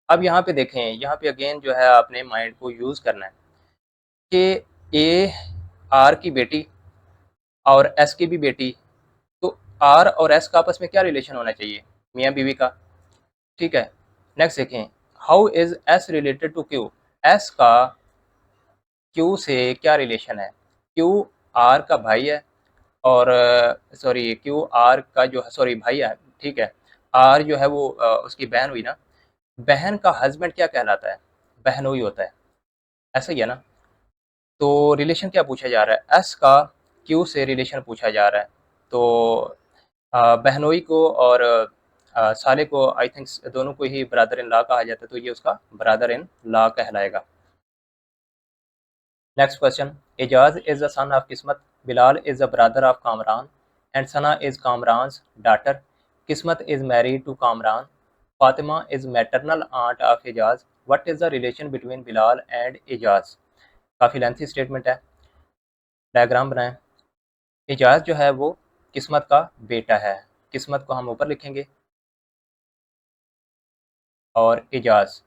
अब यहाँ पे देखें, यहाँ पे अगेन जो है आपने माइंड को यूज़ करना है कि ए आर की बेटी और एस की भी बेटी, तो आर और एस का आपस में क्या रिलेशन होना चाहिए, मियाँ बीवी का। ठीक है। नेक्स्ट देखें, how is S related to Q. S का क्यू से क्या रिलेशन है। क्यू आर का भाई है और क्यू आर का जो है, भाई है, ठीक है। आर जो है वो उसकी बहन हुई ना। बहन का हस्बैंड क्या कहलाता है, बहनोई होता है। ऐसा ही है ना। तो रिलेशन क्या पूछा जा रहा है, एस का क्यू से रिलेशन पूछा जा रहा है। तो बहनोई को और साले को आई थिंक दोनों को ही ब्रदर इन लॉ कहा जाता है, तो ये उसका ब्रदर इन लॉ कहलाएगा। Next question, Ejaz is the son of Kismat, Bilal is the brother of Kamran and Sana is Kamran's daughter, Kismat is married to Kamran, Fatima is maternal aunt of Ejaz, what is the relation between Bilal and Ejaz. काफ़ी lengthy statement है। Diagram बनाएं। एजाज जो है वो किस्मत का बेटा है, किस्मत को हम ऊपर लिखेंगे और एजाज,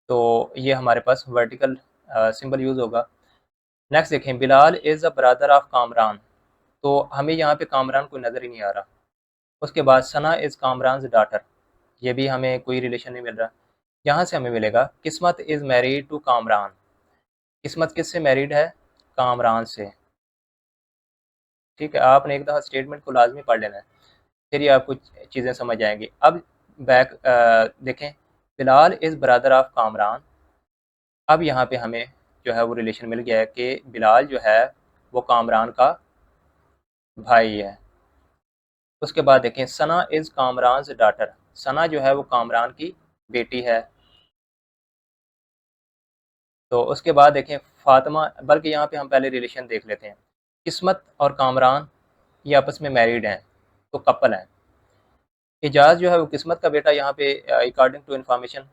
तो ये हमारे पास वर्टिकल सिंबल यूज़ होगा। नेक्स्ट देखें, Bilal is a brother of Kamran, तो हमें यहाँ पे कामरान कोई नज़र ही नहीं आ रहा। उसके बाद सना इज़ कामरान डॉटर, ये भी हमें कोई रिलेशन नहीं मिल रहा। यहाँ से हमें मिलेगा किस्मत इज़ मैरिड टू कामरान। किस्मत किससे मैरिड है, कामरान से। ठीक है, आपने एक दफ़ा स्टेटमेंट को लाजमी पढ़ लेना है, फिर ये आपको चीज़ें समझ आएंगी। अब बैक देखें, Bilal is brother of Kamran. अब यहाँ पे हमें जो है वो रिलेशन मिल गया है कि बिलाल जो है वो कामरान का भाई है। उसके बाद देखें, सना इज़ कामरान्स डॉटर, सना जो है वो कामरान की बेटी है। तो उसके बाद देखें फातिमा, बल्कि यहाँ पे हम पहले रिलेशन देख लेते हैं। किस्मत और कामरान ये आपस में मैरिड हैं, तो कपल हैं। एजाज जो है वो किस्मत का बेटा, यहाँ पे अकॉर्डिंग टू इंफॉर्मेशन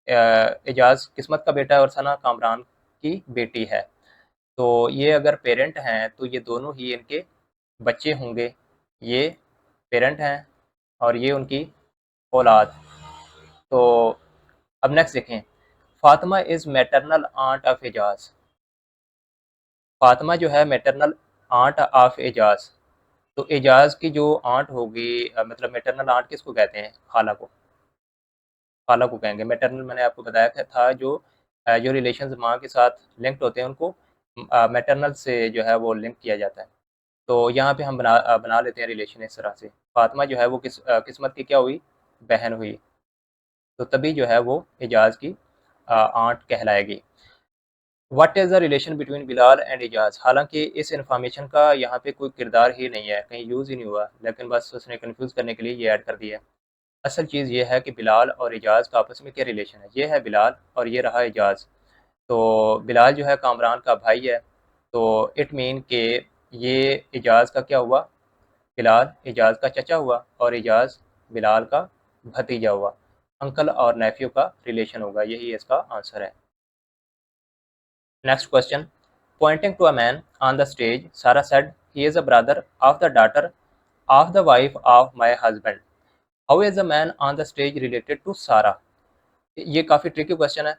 एजाज किस्मत का बेटा है और सना कामरान की बेटी है। तो ये अगर पेरेंट हैं तो ये दोनों ही इनके बच्चे होंगे। ये पेरेंट हैं और ये उनकी औलाद। तो अब नेक्स्ट देखें, Fatima is maternal aunt of Ejaz. Fatima जो है मैटरनल आंट ऑफ एजाज, तो एजाज की जो आंट होगी, मतलब मैटरनल आंट किसको कहते हैं, खाला को। खाला को कहेंगे मैटरनल। मैंने आपको बताया था जो जो रिलेशंस माँ के साथ लिंक्ड होते हैं उनको मैटरनल से जो है वो लिंक किया जाता है। तो यहाँ पे हम बना लेते हैं रिलेशन इस तरह से। फातिमा जो है वो किस्मत की क्या हुई, बहन हुई, तो तभी जो है वो एजाज की आंट कहलाएगी। What is the relation between Bilal and Ejaz, हालांकि इस इंफॉर्मेशन का यहाँ पे कोई किरदार ही नहीं है, कहीं यूज़ ही नहीं हुआ, लेकिन बस उसने कंफ्यूज करने के लिए ये ऐड कर दिया है। असल चीज़ ये है कि बिलाल और एजाज का आपस में क्या रिलेशन है। ये है बिलाल और ये रहा एजाज। तो बिलाल जो है कामरान का भाई है, तो इट मीन के ये एजाज का क्या हुआ, बिलाल एजाज का चचा हुआ और एजाज बिलाल का भतीजा हुआ। अंकल और नेफ्यू का रिलेशन होगा, यही इसका आंसर है। Next question, pointing to a man on the stage Sara said he is a brother of the daughter of the wife of my husband. How is a man on the stage related to सारा। ये काफ़ी tricky question है।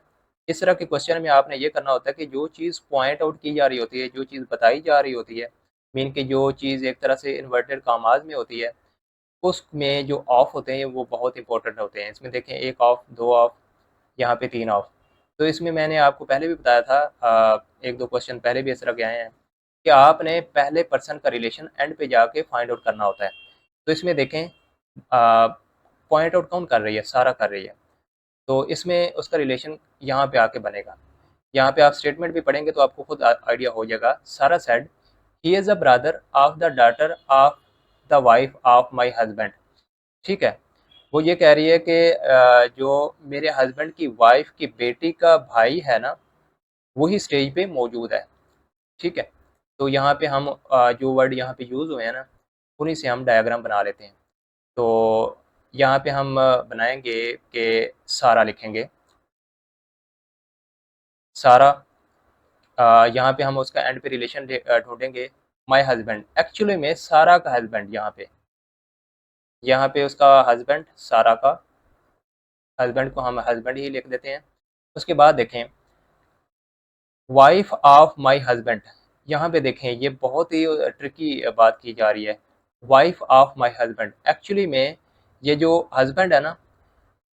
इस तरह के question में आपने ये करना होता है कि जो चीज़ पॉइंट आउट की जा रही होती है, जो चीज़ बताई जा रही होती है, मीन कि जो चीज़ एक तरह से इन्वर्टेड कामाज में होती है, उसमें जो ऑफ होते हैं वो बहुत इंपॉर्टेंट होते हैं। इसमें देखें, एक ऑफ, दो ऑफ, यहाँ पे तीन ऑफ। तो इसमें मैंने आपको पहले भी बताया था, एक दो क्वेश्चन पहले भी इस तरह के आए हैं कि आपने पहले पर्सन का रिलेशन एंड पे जाके फाइंड आउट करना होता है। तो इसमें देखें, पॉइंट आउट कौन कर रही है, सारा कर रही है, तो इसमें उसका रिलेशन यहाँ पे आके बनेगा। यहाँ पे आप स्टेटमेंट भी पढ़ेंगे तो आपको खुद आइडिया हो जाएगा। सारा said he is a brother of the daughter of the wife of my husband. ठीक है, वो ये कह रही है कि जो मेरे हस्बैंड की वाइफ की बेटी का भाई है ना, वही स्टेज पे मौजूद है। ठीक है, तो यहाँ पे हम जो वर्ड यहाँ पे यूज़ हुए हैं ना, उन्हीं से हम डायग्राम बना लेते हैं। तो यहाँ पे हम बनाएंगे कि सारा लिखेंगे, सारा, यहाँ पे हम उसका एंड पे रिलेशन ढूंढेंगे, माय हस्बैंड। एक्चुअली में सारा का हस्बैंड, यहाँ पे उसका हस्बैंड, सारा का हस्बैंड को हम हस्बैंड ही लिख देते हैं। उसके बाद देखें, वाइफ ऑफ माय हस्बैंड। यहाँ पे देखें, ये बहुत ही ट्रिकी बात की जा रही है। Wife of my husband, actually में ये जो हस्बैंड है ना,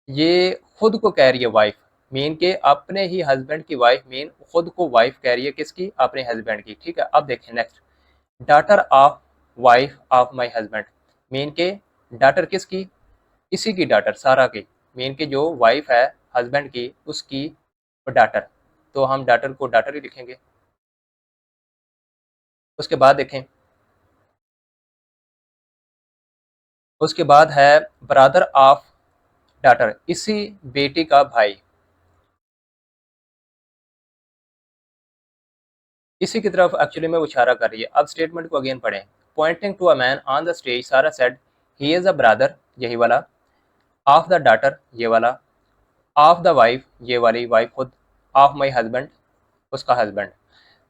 ये खुद को कह रही है वाइफ, मीन के अपने ही हस्बैंड की वाइफ, मीन खुद को वाइफ कह रही है, किसकी, अपने हस्बैंड की। ठीक है, अब देखें next, daughter of wife of my husband, mean के डॉटर किसकी, इसी की डॉटर, सारा की, मीन के जो वाइफ है हस्बैंड की, उसकी डॉटर। तो हम डॉटर को डॉटर ही लिखेंगे। उसके बाद देखें, उसके बाद है ब्रदर ऑफ डॉटर, इसी बेटी का भाई, इसी की तरफ एक्चुअली में वो इशारा कर रही है। अब स्टेटमेंट को अगेन पढ़ें, pointing to a man on the stage Sara said he is a brother, यही वाला, ऑफ द डॉटर, ये वाला, ऑफ द वाइफ, ये वाली वाइफ खुद, ऑफ माई हस्बैंड, उसका हस्बैंड।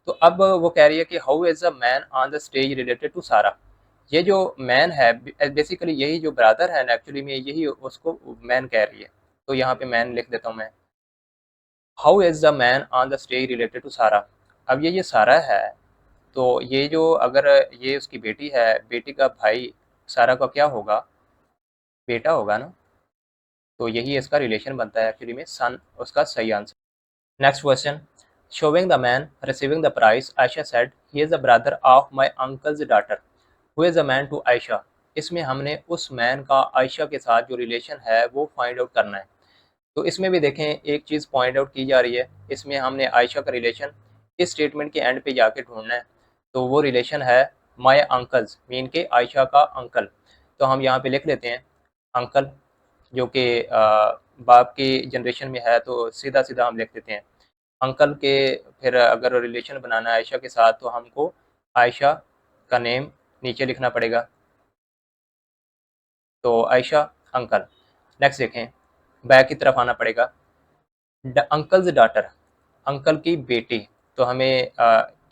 तो अब वो कह रही है कि how is a man on the stage related to सारा। ये जो मैन है, बेसिकली यही जो ब्रदर है ना, एक्चुअली में यही उसको मैन कह रही है। तो यहाँ पे मैन लिख देता हूँ मैं। How is the man on the stage related to Sara. अब ये सारा है, तो ये जो, अगर ये उसकी बेटी है, बेटी का भाई सारा का क्या होगा, बेटा होगा ना। तो यही इसका रिलेशन बनता है एक्चुअली में, सन उसका सही answer. Next question, showing the man receiving the prize Ayesha said he is the brother of my uncle's daughter who is a man to Ayesha. इसमें हमने उस मैन का आयशा के साथ जो रिलेशन है वो फाइंड आउट करना है। तो इसमें भी देखें, एक चीज़ पॉइंट आउट की जा रही है, इसमें हमने आयशा का रिलेशन इस स्टेटमेंट के एंड पे जाके ढूंढना है। तो वो रिलेशन है माय अंकल्स, मीन के आयशा का अंकल। तो हम यहाँ पे लिख लेते हैं अंकल, जो कि बाप की जनरेशन में है, तो सीधा सीधा हम लिख देते हैं अंकल के। फिर अगर रिलेशन बनाना है आयशा के साथ, तो हमको आयशा का नेम नीचे लिखना पड़ेगा, तो आयशा अंकल। नेक्स्ट देखें, बैक की तरफ आना पड़ेगा, अंकल्स डॉटर, अंकल की बेटी। तो हमें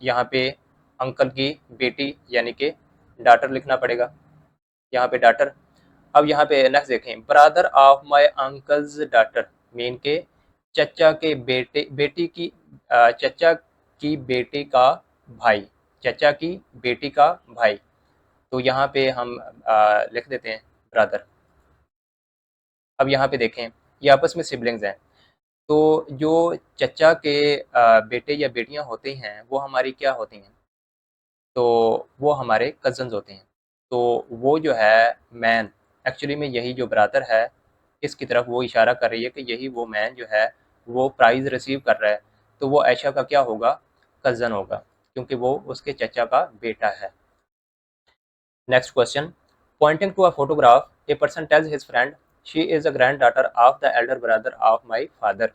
यहाँ पे अंकल की बेटी यानी कि डॉटर लिखना पड़ेगा, यहाँ पे डॉटर। अब यहाँ पे नेक्स्ट देखें, brother of my uncle's daughter, mean के चचा के बेटे, बेटी की, चचा की बेटी का भाई, चचा की बेटी का भाई। तो यहाँ पे हम लिख देते हैं ब्रदर। अब यहाँ पे देखें, ये आपस में सिबलिंग्स हैं, तो जो चचा के बेटे या बेटियां होते हैं वो हमारी क्या होती हैं, तो वो हमारे कज़न्स होते हैं। तो वो जो है मैन, एक्चुअली में यही जो ब्रदर है, इसकी तरफ वो इशारा कर रही है कि यही वो मैन जो है वो प्राइज़ रिसीव कर रहा है। तो वो आयशा का क्या होगा, कज़न होगा, क्योंकि वो उसके चचा का बेटा है। Next question, pointing to a photograph a person tells his friend she is a granddaughter of the elder brother of my father.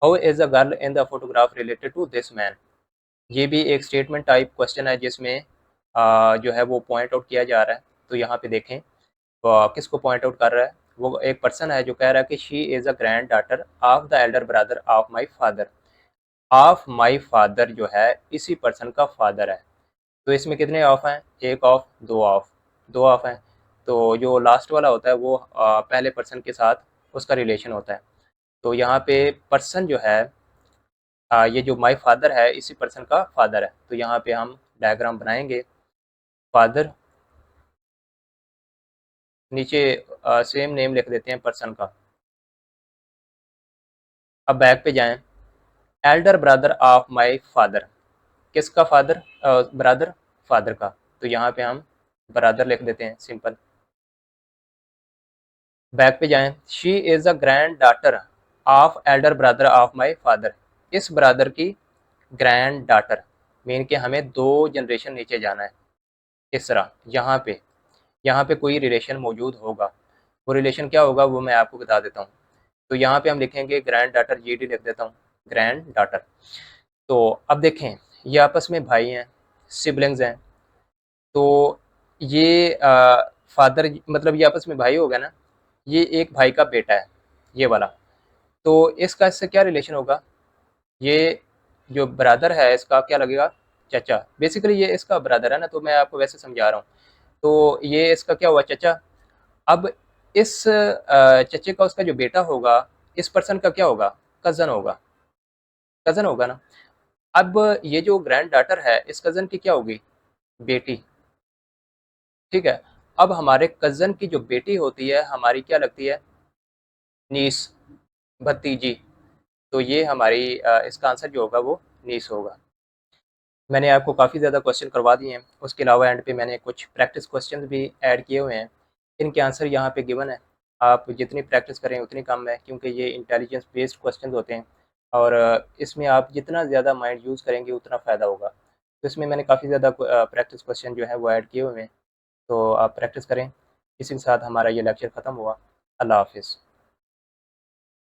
How is the girl in the photograph related to this man. ये भी एक statement type question है, जिसमें जो है वो point out किया जा रहा है तो यहाँ पे देखें किसको पॉइंट आउट कर रहा है। वो एक पर्सन है जो कह रहा है कि she is a granddaughter of the elder brother of my father. Of my father जो है इसी पर्सन का फादर है। तो इसमें कितने ऑफ हैं? एक ऑफ, दो ऑफ, दो ऑफ हैं। तो जो लास्ट वाला होता है वो पहले पर्सन के साथ उसका रिलेशन होता है। तो यहाँ पे पर्सन जो है ये जो माई फादर है इसी पर्सन का फादर है। तो यहाँ पे हम डायग्राम बनाएंगे। फादर, नीचे सेम नेम लिख देते हैं पर्सन का। अब बैक पे जाएं। Elder brother of my father, किसका फादर? ब्रदर, फादर का। तो यहाँ पे हम ब्रदर लिख देते हैं, सिंपल। बैक पे जाएं। She is a granddaughter of Elder brother of my father. इस ब्रदर की ग्रैंड डॉटर, मीन कि हमें दो जनरेशन नीचे जाना है। इस तरह यहाँ पे कोई रिलेशन मौजूद होगा। वो रिलेशन क्या होगा वो मैं आपको बता देता हूँ। तो यहाँ पे हम लिखेंगे ग्रैंड डॉटर, जी डी लिख देता हूँ, ग्रैंड डॉटर। तो अब देखें, ये आपस में भाई हैं, सिबलिंग्स हैं। तो ये फादर मतलब ये आपस में भाई हो गया ना। ये एक भाई का बेटा है, ये वाला। तो इसका इससे क्या रिलेशन होगा? ये जो ब्रदर है इसका क्या लगेगा? चचा। बेसिकली ये इसका ब्रदर है ना, तो मैं आपको वैसे समझा रहा हूँ। तो ये इसका क्या हुआ? चचा। अब इस चचे का उसका जो बेटा होगा इस पर्सन का क्या होगा? कज़न होगा। कज़न होगा ना। अब ये जो ग्रैंड डॉटर है इस कज़न की क्या होगी? बेटी। ठीक है। अब हमारे कज़न की जो बेटी होती है हमारी क्या लगती है? नीस, भतीजी। तो ये हमारी इसका आंसर जो होगा वो नीस होगा। मैंने आपको काफ़ी ज़्यादा क्वेश्चन करवा दिए हैं। उसके अलावा एंड पे मैंने कुछ प्रैक्टिस क्वेश्चन भी ऐड किए हुए हैं। इनके आंसर यहाँ पे गिवन है। आप जितनी प्रैक्टिस करें उतनी कम है, क्योंकि ये इंटेलिजेंस बेस्ड क्वेश्चन होते हैं। और इसमें आप जितना ज़्यादा माइंड यूज़ करेंगे उतना फ़ायदा होगा। तो इसमें मैंने काफ़ी ज़्यादा प्रैक्टिस क्वेश्चन जो है वो ऐड किए हुए हैं। तो आप प्रैक्टिस करें। इसी के साथ हमारा ये लेक्चर ख़त्म हुआ। अल्लाह हाफ़िज़।